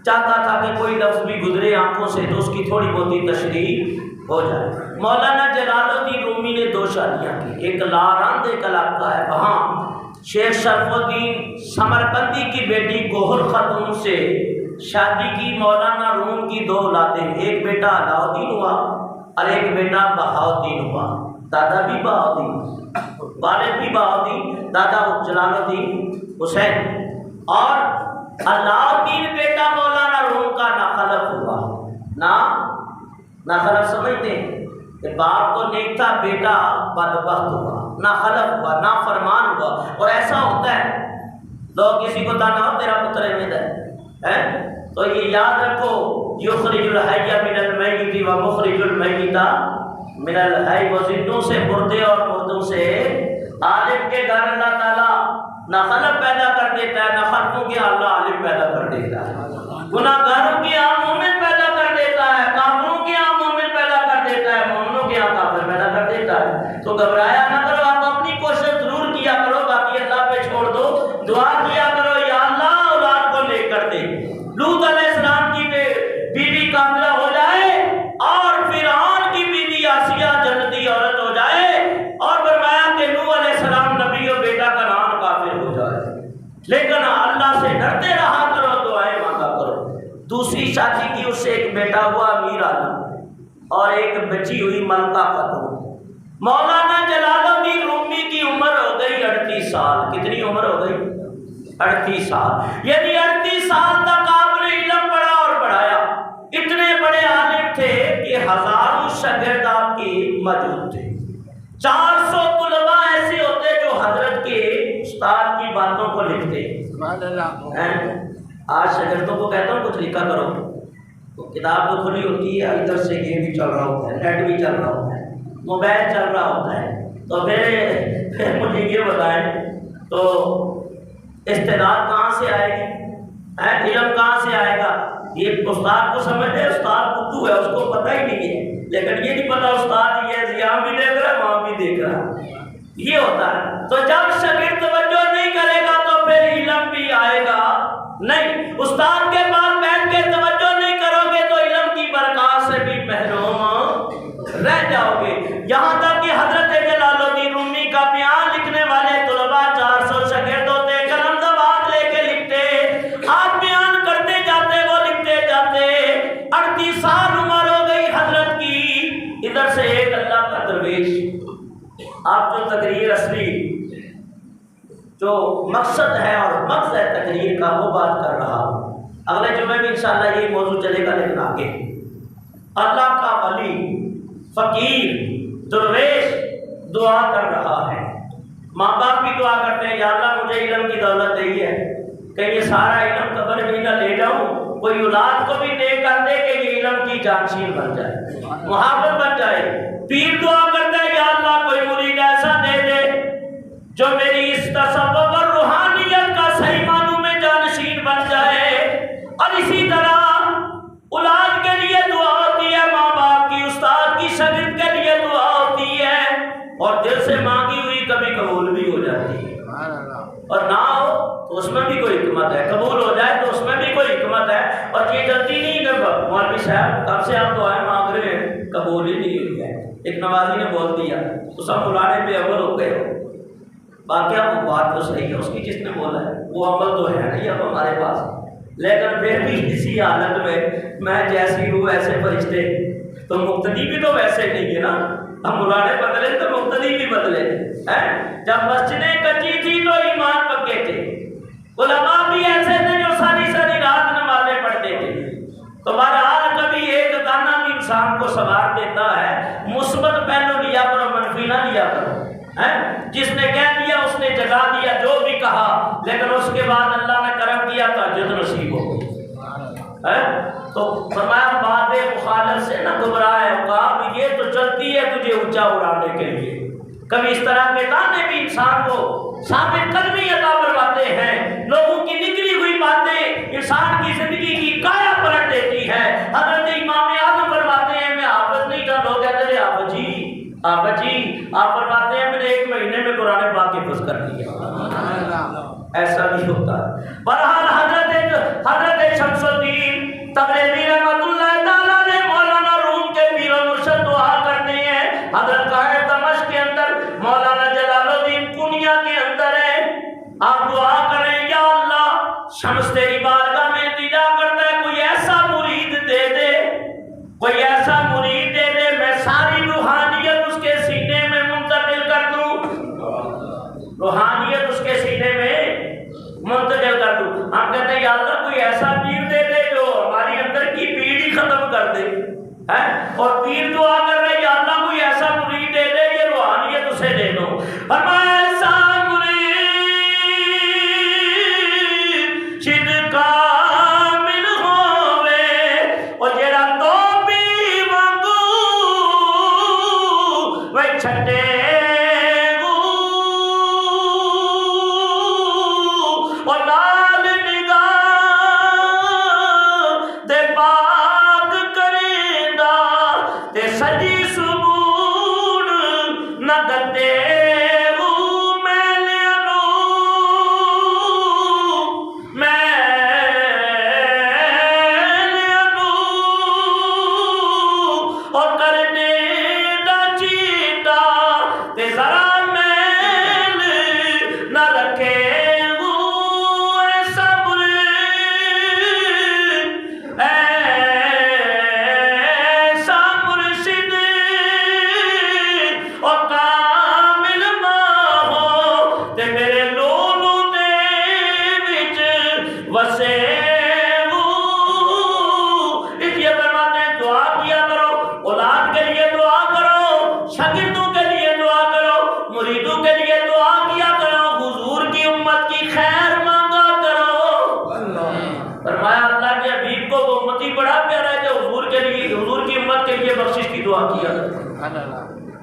چاہتا تھا کہ کوئی لفظ بھی گزرے آنکھوں سے تو اس کی تھوڑی بہت ہی تشریح ہو جائے۔ مولانا جلال الدین رومی نے 2 شادیاں کی، ایک لارند ایک علاقہ ہے، وہاں شیخ شرف الدین سمرقندی کی بیٹی گوہر خاتون سے شادی کی۔ مولانا روم کی 2 اولادیں، ایک بیٹا علاؤدین ہوا اور ایک بیٹا بہاؤالدین ہوا، دادا بھی بہاؤالدین، والد بھی بہاؤالدین، دادا جلال الدین حسین، اور علاؤدین بیٹا مولانا روم کا ناخلف ہوا۔ ناخلف سمجھتے ہیں کہ باپ تو نیک تھا، بیٹا بدبخت ہوا، ناخلف ہوا، نافرمان ہوا۔ اور ایسا ہوتا ہے، لوگ کسی کو تانا ہو تیرا پتر احمد ہے، تو یہ یاد رکھو، یخرج الحی من المیت و مخرج المیت من الحی وہ زندوں سے مردے اور مردوں سے عالم کے گھر اللہ تعالیٰ نہ خلق پیدا کر دیتا ہے، نہ خلقوں کے اللہ عالم پیدا کر دیتا ہے، گناہ گاروں کے یہاں مومن پیدا کر دیتا ہے، کافروں کے یہاں مومن پیدا کر دیتا ہے، مومنوں کے یہاں کافر پیدا کر دیتا ہے۔ تو گھبرایا نہ کرو، آپ اپنی کوشش ضرور کیا کرو، باقی اللہ پہ چھوڑ دو، دعا کیا کرو یا اللہ اولاد کو نیک کر دے۔ لوط علیہ السلام کی بیوی کاملہ ہو جائے اور فرعون کی بیوی آسیہ جنتی عورت ہو جائے، اور فرمایا کہ نوح علیہ السلام نبی و بیٹا کنعان کافر ہو جائے، لیکن اللہ سے ڈرتے رہا کرو، دعائیں مانگا کرو۔ دوسری شادی کی، اس سے ایک بیٹا ہوا امیر عالم اور ایک بچی ہوئی ملکہ خاتون۔ مولانا جلال الدین رومی کی عمر ہو گئی 38 سال۔ کتنی عمر ہو گئی؟ 38 سال، یعنی 38 سال تک آپ نے علم پڑھا اور پڑھایا۔ اتنے بڑے عالم تھے کہ ہزاروں شاگرد آپ کے موجود تھے۔ 400 طلباء ایسے ہوتے جو حضرت کے استاد کی باتوں کو لکھتے۔ آج شاگردوں کو کہتا ہوں کچھ لکھا کرو، تو کتاب تو کھلی ہوتی ہے، ادھر سے یہ بھی چل رہا ہوتا ہے، نیٹ بھی چل رہا ہوتا ہے، موبائل چل رہا ہوتا ہے، تو پھر مجھے یہ بتائیں تو استعداد کہاں سے آئے گی؟ علم کہاں سے آئے گا؟ یہ استاد کو سمجھتے، استاد بدھو ہے، اس کو پتہ ہی نہیں ہے، لیکن یہ نہیں پتا استاد یہ یہاں بھی دیکھ رہا ہے وہاں بھی دیکھ رہا ہے، یہ ہوتا ہے۔ تو جب شاگرد توجہ نہیں کرے گا تو پھر علم بھی آئے گا نہیں۔ استاد کے پاس بیٹھ کے توجہ نہیں کرو گے تو علم کی برکات سے بھی محروم رہ جاؤ گے۔ یہاں تک کہ حضرت جلال الدین رومی کا بیان لکھنے والے طلباء 400 شاگرد ہوتے، قلم دوات لے کے لکھتے، آپ بیان کرتے جاتے، وہ لکھتے جاتے۔ 38 سال عمر ہو گئی حضرت کی، ادھر سے ایک اللہ کا درویش، آپ جو تقریر اصلی جو مقصد ہے اور مقصد ہے تقریر کا وہ بات کر رہا ہوں۔ اگلے جمعے میں انشاءاللہ یہ موضوع چلے گا، لیکن آگے اللہ کا ولی فقیر درویش دعا کر رہا ہے۔ ماں باپ بھی دعا کرتے ہیں، یا اللہ مجھے علم کی دولت دی ہے کہ یہ سارا علم قبر میں نہ لے جاؤں، کوئی اولاد کو بھی نیک کر دے کہ یہ علم کی جانشین بن جائے، محافظ بن جائے۔ پیر دعا کرتا ہے، یا اللہ کوئی مرید ایسا دے دے جو میری اس تصوف اور روحانیت کا صحیح معنوں میں جانشین بن جائے۔ اور اسی طرح اولاد کے لیے دعا ہوتی ہے، ماں باپ کی، استاد کی، شاگرد کے لیے دعا ہوتی ہے، اور دل سے مانگی ہوئی کبھی قبول بھی ہو جاتی ہے، اور نہ ہو تو اس میں بھی کوئی حکمت ہے، قبول ہو جائے تو اس میں بھی کوئی حکمت ہے۔ اور یہ جلدی نہیں کہ مولوی صاحب کب سے آپ دعائیں مانگ رہے ہیں قبول ہی نہیں ہوئی ہے، ایک نوازی نے بول دیا تو سب بلانے پہ عمل ہو گئے ہو۔ باقی وہ بات تو صحیح ہے اس کی، جس نے بولا ہے وہ عمل تو ہے نہیں اب ہمارے پاس، لیکن پھر بھی اسی حالت میں جیسی ہوں ایسے فرشتے، تو مقتدی بھی تو ویسے نہیں ہے نا، ہم بلانے بدلے تو مقتدی بھی بدلے ہیں۔ جب مسجدیں کچی تھی تو ایمان پکے تھے، علماء بھی ایسے تھے جو ساری ساری رات نمازیں پڑھتے تھے۔ تو بہرحال کبھی ایک دانہ بھی انسان کو سنوار دیتا ہے، مثبت پہلو لیا کرو، منفی نہ لیا کرو۔ جس نے کہہ دیا اس نے جگا دیا جو بھی کہا، لیکن اس کے بعد اللہ نے کرم کیا تہجد نصیب ہو گئی۔ تو فرمایا بات مخالف سے نہ گھبرائے، عقاب یہ تو چلتی ہے تجھے اونچا اڑانے کے لیے۔ کبھی اس طرح کے تانے بھی انسان کو ثابت قدمی عطا فرماتے ہیں، لوگوں کی نکلی ہوئی باتیں انسان کی زندگی کی کایا پلٹ دیتی ہے۔ حضرت امام اعظم فرماتے ہیں میں حافظ نہیں تھا، لوگ کہتے تھے حافظ جی آپ فرماتے ہیں میں نے 1 مہینے میں قرآن پاک حفظ کر دیا۔ ایسا نہیں ہوتا۔ بہرحال حضرت شمس الدین تبریزی رحمۃ اللہ تعالیٰ نے مولانا روم کے پیر و مرشد دعا کرتے ہیں، حضرت قائد دمشق کے اندر، مولانا جلال الدین پونیا کے اندر ہے، آپ دعا کریں یا اللہ شمس تیری بارگاہ میں التجا کرتا ہے کوئی ایسا مرید دے دے، کوئی ایسا مرید دے دے میں ساری روحانیت اس کے سینے میں منتقل کر دوں، روحانیت اس کے سینے میں منتقل کر دوں۔ ہم کہتے ہیں یا اللہ کوئی ایسا پیر دے دے جو ہماری اندر کی پیڑ ہی ختم کر دے، اور پیر دعا کر رہے یا اللہ کوئی ایسا مرید دے دے یہ روحانیت اسے دے دو۔ فرمایا ایسا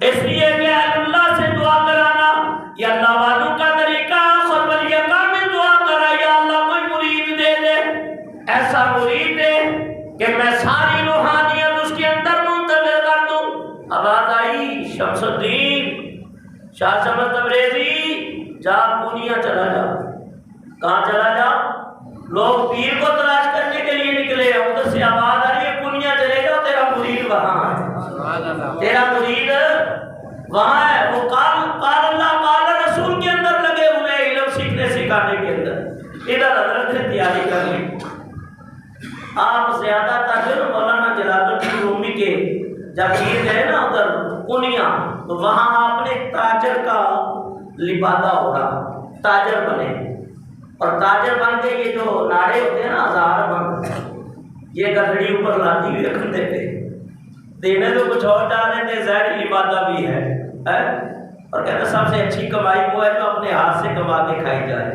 اس لیے کہ اللہ سے دعا کرانا یہ اللہ والوں کا طریقہ، خود ولی کامل دعا کرا یا اللہ کوئی مرید دے دے، ایسا مرید دے کہ میں ساری روحانیت اس کے اندر منتقل کر دوں۔ آواز آئی شمس الدین شاہ شمس تبریزی جا پونیا چلا جا۔ کہاں چلا جا؟ لوگ پیر کو تلاش کرنے کے لیے نکلے، ادھر سے آواز آ رہی ہے پونیا چلے جاؤ، تیرا مرید وہاں ہے، تیرا مرید وہاں ہے۔ وہ قال اللہ قال رسول کے اندر لگے ہوئے علم سیکھنے سکھانے کے اندر، ادھر حضرت نے تیاری کر لی۔ آپ زیادہ تر مولانا جلال الدین رومی کے جب پیر گئے نا ادھر پونیا، تو وہاں آپ نے تاجر کا لبادہ ہوگا، تاجر بنے، اور تاجر بن کے یہ جو ناڑے ہوتے ہیں نا ہزار بند، یہ گدڑی اوپر لاتی ہوئی رکھتے تھے، دینے تو کچھ اور جا رہے تھے، ظاہر لبادہ بھی ہے اور کہتے سب سے اچھی کمائی وہ ہے جو اپنے ہاتھ سے کما کے کھائی جائے،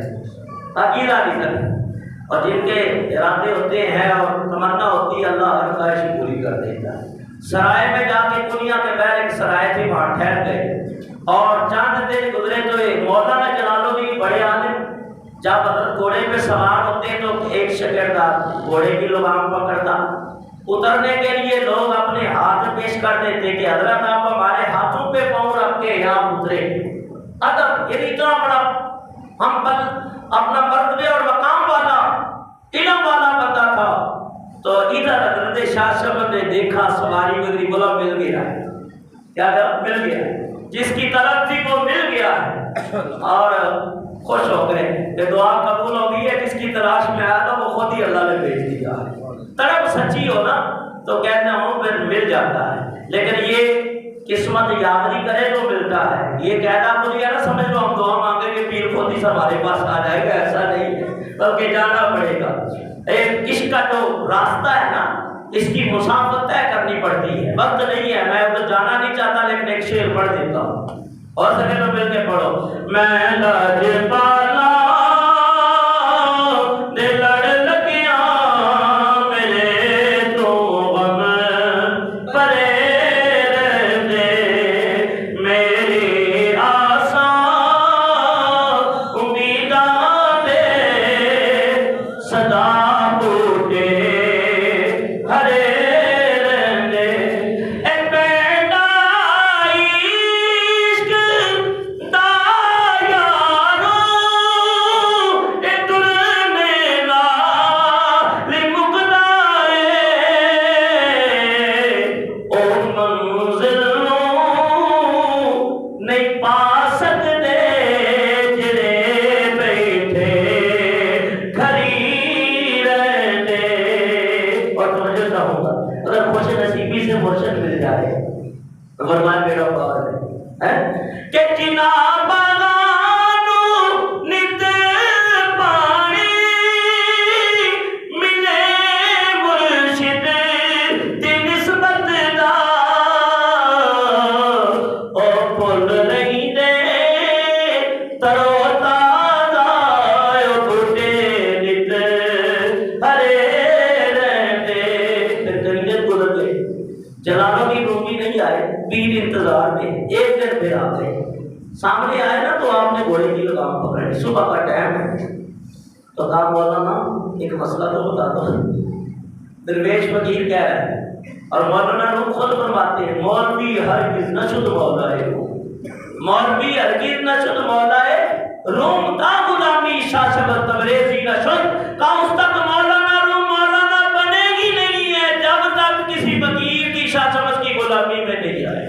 اکیلا نہیں سکتا، اور جن کے ارادے ہوتے ہیں اور تمنا ہوتی ہے اللہ ہر خواہش پوری کر دیتا ہے۔ سرائے میں جا کے پونیا کے بغیر ایک سرائے تھی، وہاں ٹھہر گئے اور چاند دن گزرے تو ایک مولانا جلال الدین بڑے عالم جب حضرت گھوڑے پہ سوار ہوتے تو ایک شاگرد گھوڑے کی لگام پکڑتا، اترنے کے لیے لوگ اپنے ہاتھ پیش کر دیتے کہ حضرت آپ ہمارے ہاتھوں پہ پاؤں رکھ کے یہاں اترے۔ ادب یہ اتنا بڑا ہم اپنا مرتبے اور مقام والا علم والا بندہ تھا، تو ادھر حضرت شاہ شمس نے دیکھا سواری گزری، بولا مل گیا ہے، کیا مل گیا، جس کی طرف تھی وہ مل گیا ہے، اور خوش ہو گئے کہ دعا قبول ہو گئی ہے، جس کی تلاش میں آیا تھا وہ خود ہی اللہ نے بھیج دیا ہے۔ طرف سچی ہو نا تو کہتا ہوں پھر مل جاتا ہے، لیکن یہ قسمت یادری کرے تو ملتا ہے، یہ قاعدہ مجھے نہ سمجھ لو ہم دعا مانگیں گے پیر خود ہی ہمارے پاس آ جائے گا، ایسا نہیں ہے، بلکہ جانا پڑے گا۔ ایک عشق کا جو راستہ ہے نا اس کی مسافت طے کرنی پڑتی ہے، وقت نہیں ہے، میں ادھر جانا نہیں چاہتا لیکن ایک شعر پڑھ دیتا ہوں اور سکے تو مل کے پڑھو۔ میں لاج پالا دل لڑ لگیا میرے تو غم پرے رہتے، میری آساں امیداں دے صدا ٹوٹے ہرے رہتے، اے بیٹا عشق دا یارو اے ترنے نال مکدا او منزل نہیں پا سکتے جڑے بیٹھے کھڑی رہتے۔ اور توجہ نہ ہوگا اگر خوش نصیبی سے مرشد مل جائے تو فرمائے میرا بار ہے کہ جنا باغانو نت پانی ملے مرشد دی نسبت دا او پھل نہیں دے ترو تازہ او بوٹے نت ہرے رہتے۔ پھر کہیں گزر گئے، جلال الدین رومی نہیں آئے، پیر انتظار میں، ایک دن پھر آ گئے، سامنے آئے نا تو آپ نے گھوڑے کی لگام پکڑی، صبح کا ٹائم ہے تو کہا مولانا ایک مسئلہ تو بتا دو۔ درویش فقیر کہہ رہا ہے اور مولانا لوگ خود فرماتے ہیں مولوی ہرگز نہ شد مولائے مولوی ہرگز نہ شد مولائے روم کا غلامی شاہ شمس تبریزی نہ شد، کا اس تک مولانا روم مولانا بنے گی نہیں ہے جب تک کسی فقیر کی شاہ شمس کی غلامی میں نہیں آئے۔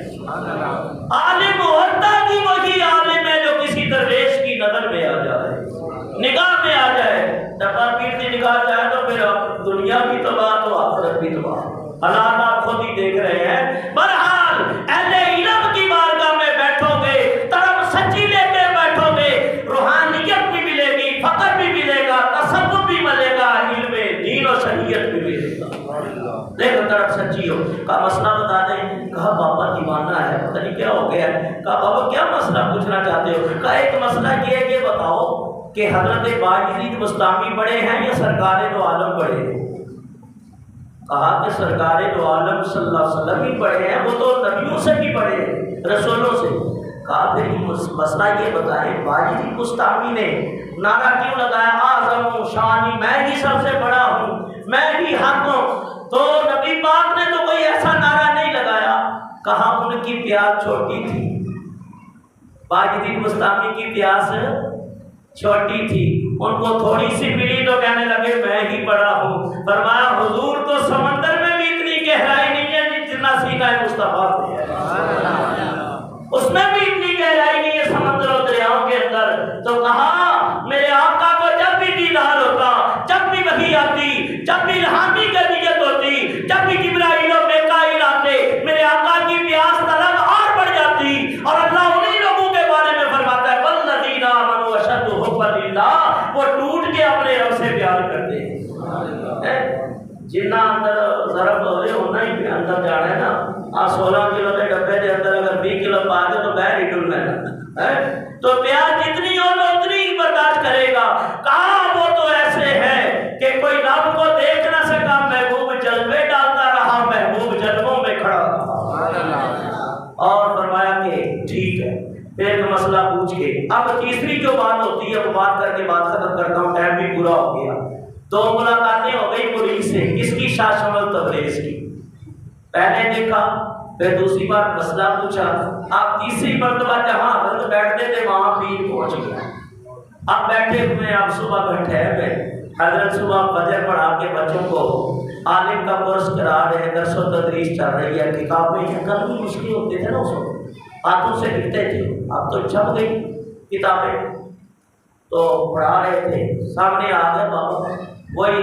عالم ہوتا کہ وہی عالم ہے جو کسی درویش کی نظر میں آ جائے، نگاہ میں آ جائے۔ جب آپ پیر کی نگاہ جائے تو پھر دنیا بھی تباہ تو آخرت بھی تباہ، حالات آپ خود ہی دیکھ رہے ہیں۔ بہرحال اہل علم کی بارگاہ میں بیٹھو گے، طرف سچی لے کے بیٹھو گے، روحانیت بھی ملے گی، فقر بھی ملے گا، تصوف بھی ملے گا، علم دین و شریعت بھی ملے گا۔ دیکھو طرف سچی ہو، کہا مسئلہ بتا دیں، کہا بابا دیوانہ ہے، پتہ نہیں کیا ہو گیا ہے، کہا بابا کیا مسئلہ پوچھنا چاہتے ہو؟ کہا ایک مسئلہ یہ ہے، یہ بتاؤ کہ حضرت باجزید بستامی بڑے ہیں یا سرکار دو عالم بڑے ہیں؟ کہا کہ سرکار دو عالم صلی اللہ علیہ وسلم ہی پڑھے ہیں، وہ تو نبیوں سے بھی پڑھے ہیں، رسولوں سے۔ کہا پھر مسئلہ یہ بتائیں باجی بستامی نے نعرہ کیوں لگایا اعظم و شانی، میں ہی سب سے بڑا ہوں، میں ہی حق ہوں؟ تو نبی پاک نے تو کوئی ایسا نعرہ نہیں لگایا۔ کہا ان کی پیاس چھوٹی تھی، باجی بستامی کی پیاس چھوٹی تھی، ان کو تھوڑی سی ملی تو کہنے لگے میں ہی بڑا ہوں۔ فرمایا حضور تو سمندر میں بھی اتنی گہرائی نہیں ہے جتنا سینہ مصطفیٰ پہ ہے، اس میں بھی اتنی گہرائی نہیں ہے سمندر و دریاؤں کے اندر۔ تو کہا میرے آقا کو جب بھی دیدار ہوتا، جب بھی وحی آتی، جب بھی الہامی کی نیت ہوتی، جب بھی جبرائیل و میکائیل آتے، میرے آقا کی پیاس طلب اور بڑھ جاتی۔ اور اللہ انہی لوگوں کے بارے میں فرماتا ہے والذین آمنوا اشد حبا للہ، وہ ٹوٹ کے اپنے رب سے پیار کرتے ہیں۔ جنہ اندر ضرب ہوئے ہونا ہی اندر جانا ہے نا، آ 16 کلو کے ڈبے کے اندر اگر 20 کلو پا دے تو باہر ہی ڈلنا ہے، تو پیاس جتنی ہو تو اتنی ہی برداشت کرے گا۔ کہاں وہ تو ایسے ہے کہ کوئی رب کو دیکھ نہ سکا، محبوب جلوے ڈالتا رہا، محبوب جلووں میں کھڑا رہا۔ اور فرمایا کہ ٹھیک ہے، پھر ایک مسئلہ پوچھ کے اب تیسری جو بات ہوتی ہے وہ بات کر کے بات ختم کرتا ہوں، ٹائم بھی پورا ہو گیا۔ دو ملاقاتیں ہو گئی مرید سے، کس کی؟ شاہ شمل تبریز کی۔ پہلے دیکھا، پھر دوسری بار مسئلہ پوچھا، آپ تیسری مرتبہ جہاں حضرت بیٹھتے تھے وہاں پیر پہنچ گیا۔ اب بیٹھے ہوئے آپ صبح کا ٹھہر گئے، حضرت صبح فجر پڑھا کے بچوں کو عالم کا کورس کرا رہے ہیں، درس و تدریس چل رہی ہے، کتابیں ہیں، کل بھی مشکل ہوتے تھے نا اس وقت، ہاتھوں سے لکھتے تھے، اب تو چھپ گئی کتابیں، تو پڑھا رہے تھے، سامنے آ گئے بابا، وہی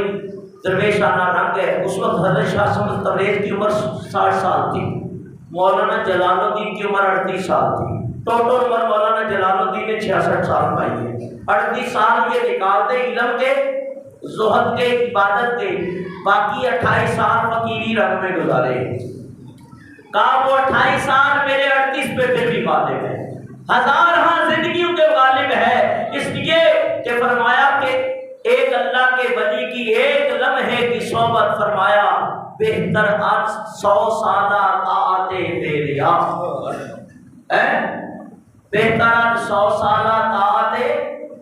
درویشانہ رنگ ہے۔ اس وقت حضرت شاہ شمس تبریز کی عمر 60 سال تھی، مولانا جلال الدین کی عمر 38 سال تھی، ٹوٹل عمر مولانا جلال الدین نے 66 سال پائی ہے۔ 38 سال یہ نکالتے علم کے، زہد کے، عبادت کے، باقی 28 سال فقیری رنگ میں گزارے۔ کہا وہ 28 سال میرے 38 پہ پھر بھی غالب ہے، ہزار ہاں زندگیوں کے غالب ہے، اس لیے کہ فرمایا کہ ایک اللہ کے ولی کی ایک لمحے کی صحبت، فرمایا بہتر آج 100 سالہ طاعت بے ریا، بہتر آج 100 سالہ طاعت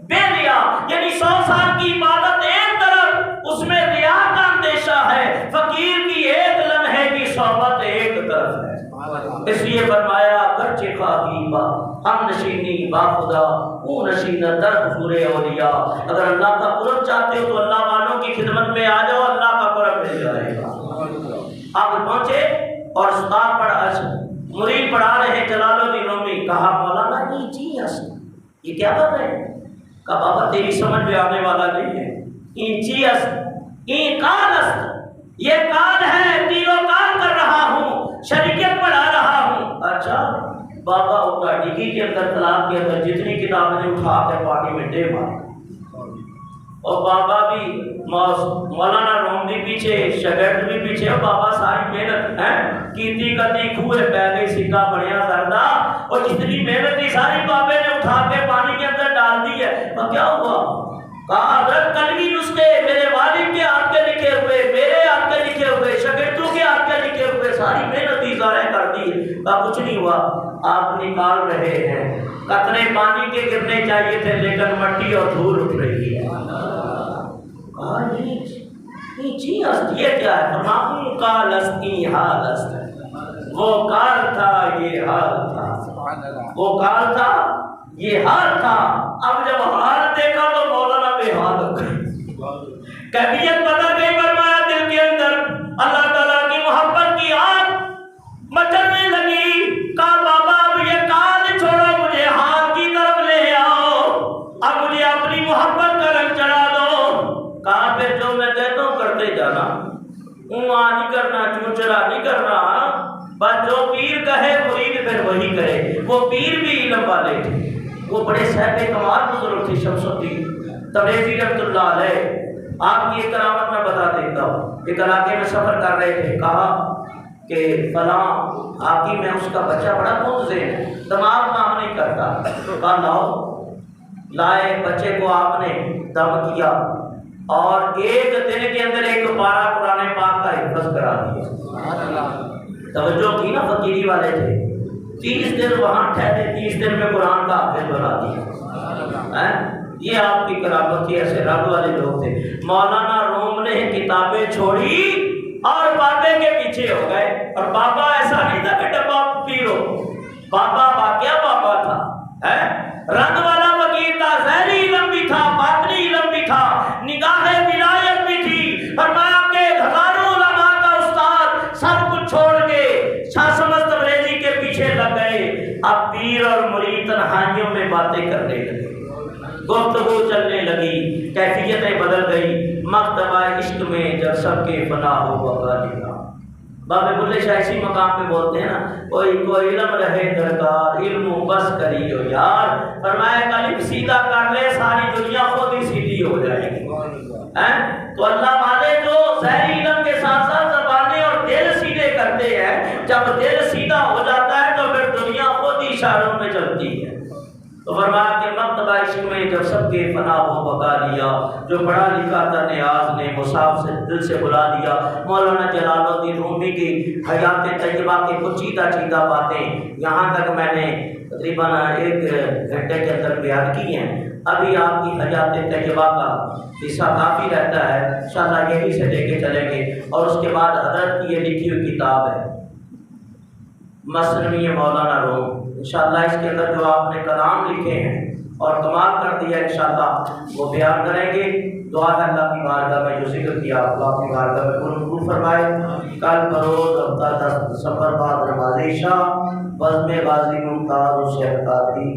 بے ریا، یعنی 100 سال کی عبادت ایک طرف، اس میں ریا کا اندیشہ ہے، فقیر کی ایک لمحے کی صحبت ایک طرف ہے۔ اس لیے فرمایا گرچہ خواہی با ہم نشینی با خدا او نشین در حضور اولیاء، اگر اللہ کا قرب چاہتے ہو تو اللہ والوں کی خدمت میں آ جاؤ، اللہ کا قرب مل جائے گا۔ اب پہنچے اور استاد پڑھا، مرید پڑھا رہے جلال الدین رومی۔ کہا مولانا یہ چیز ہے، یہ کیا کر رہے ہیں؟ کہا بابا تیری سمجھ میں آنے والا نہیں ہے، این چیز این کال است، یہ کال ہے، تیرو کال کر رہا ہوں، شریعت پڑھا رہا ہوں۔ اچھا بابا ہوگا ڈگی کے اندر، تالاب کے اندر جتنی کتابیں نے اٹھا کے پانی میں ڈے مارے، اور بابا بھی مولانا روم بھی پیچھے، شگرد بھی پیچھے، اور بابا ساری محنت ہے کیتی کتی کھوئے پہ گئی سکا بڑھیا زردہ، اور جتنی محنت تھی ساری بابے نے اٹھا کے پانی کے اندر ڈال دی ہے۔ اور کیا ہوا؟ کہا حضرت کلمی نسخے میرے والد کے ہاتھ کے لکھے ہوئے، میرے ہاتھ کے لکھے ہوئے، شاگردوں کے ہاتھ کے لکھے ہوئے، ساری محنت ہی ضائع کر دی۔ کہا کچھ نہیں ہوا، آپ نکال رہے ہیں، قطرے پانی کے گرنے چاہیے تھے لیکن مٹی اور دھول اٹھ رہی ہے۔ کہا یہ چیز یہ کیا ہے؟ فرمایا کال است این حال است، وہ کال تھا یہ حال تھا، وہ کال تھا یہ حال تھا۔ اب جب حال دیکھا تو مولانا بے حال ہو گئے، کیفیت بدل گئی۔ فرمایا دل کے اندر اللہ تعالیٰ کی محبت کی آگ مچلنے لگی۔ کہا بابا اب یہ کال چھوڑو، مجھے حال کی طرف لے آؤ، اب مجھے اپنی محبت کا رنگ چڑھا دو۔ کہا پھر جو میں کہتا ہوں کرتے جانا، نہیں کرنا، چونچرا نہیں کرنا، بس جو پیر کہے مرید پھر وہی کرے۔ وہ پیر بھی علم والے تھے، وہ بڑے صاحب کمال بزرگ تھے، شمس الدین تبریزی رحمۃ اللہ علیہ۔ آپ کی ایک کرامت میں بتا دیتا ہوں، ایک علاقے میں سفر کر رہے تھے، کہا کہ فلاں حاکم میں اس کا بچہ بڑا متذہن ہے، دماغ کام نہیں کرتا، کہا لاؤ، لائے بچے کو، آپ نے دم کیا، اور ایک دن کے اندر ایک پارہ قرآن پاک کا حفظ کرا دیا۔ توجہ کی نا، فقیری والے تھے، 30 دن وہاں ٹھہرے، 30 دن میں قرآن کا حافظ بنا دیا۔ یہ آپ کی کرامت تھی، ایسے رب والے لوگ تھے۔ مولانا روم نے کتابیں چھوڑی اور بابے کے پیچھے ہو گئے، اور بابا ایسا نہیں تھا کہ ڈبا پیرو، بابا واقعہ بابا تھا، رنگ والا وکیل تھا، ظاہری علم بھی تھا، باطنی علم بھی تھا، نگاہ ولایت بھی تھی۔ فرمایا کہ ہزاروں علماء کا استاد سب کچھ چھوڑ کے شاہ سمجھ تبریزی کے پیچھے لگ گئے۔ اب پیر اور مرید تنہائیوں میں باتیں کرنے لگے، گفتگو چلنے لگی، کیفیتیں بدل گئی۔ مکتبہ عشق میں جب سب کے فنا ہو بقا لیا، بابے بلے شاہ اسی مقام پہ بولتے ہیں نا، کوئی علم رہے درکار، علم بس کری ہو یار۔ فرمایا قلب سیدھا کر لے، ساری دنیا خود ہی سیدھی ہو جائے گی۔ تو اللہ والے جو ظاہری علم کے ساتھ ساتھ زبانیں اور دل سیدھے کرتے ہیں، جب دل سیدھا ہو جاتا ہے تو پھر دنیا خود ہی اشاروں میں چلتی ہے۔ تو فرمایا کہ مکتبہ عشق میں جب سب کے فنا ہو بقا لیا، جو پڑھا لکھا تھا نیاز نے مصحف سے دل سے بلا دیا۔ مولانا جلال الدین رومی کی حیات طیبہ کے کچھ چیدہ باتیں یہاں تک میں نے تقریباً 1 گھنٹے کے اندر بیان کی ہیں۔ ابھی آپ کی حیات طیبہ کا حصہ کافی رہتا ہے، انشاءاللہ یہی سے لے کے چلیں گے۔ اور اس کے بعد حضرت کی یہ لکھی ہوئی کتاب ہے مثنوی مولانا روم، انشاءاللہ اس کے اندر جو آپ نے کلام لکھے ہیں اور کمال کر دیا، انشاءاللہ وہ بیان کریں گے۔ دعا ہے اللہ کی بارگاہ میں جو ذکر کیا اللہ کی بارگاہ میں قبول فرمائے۔ کل بروز ہفتہ 10 دسمبر بعد نماز عشاء بزم غازی ممتاز حسین قادری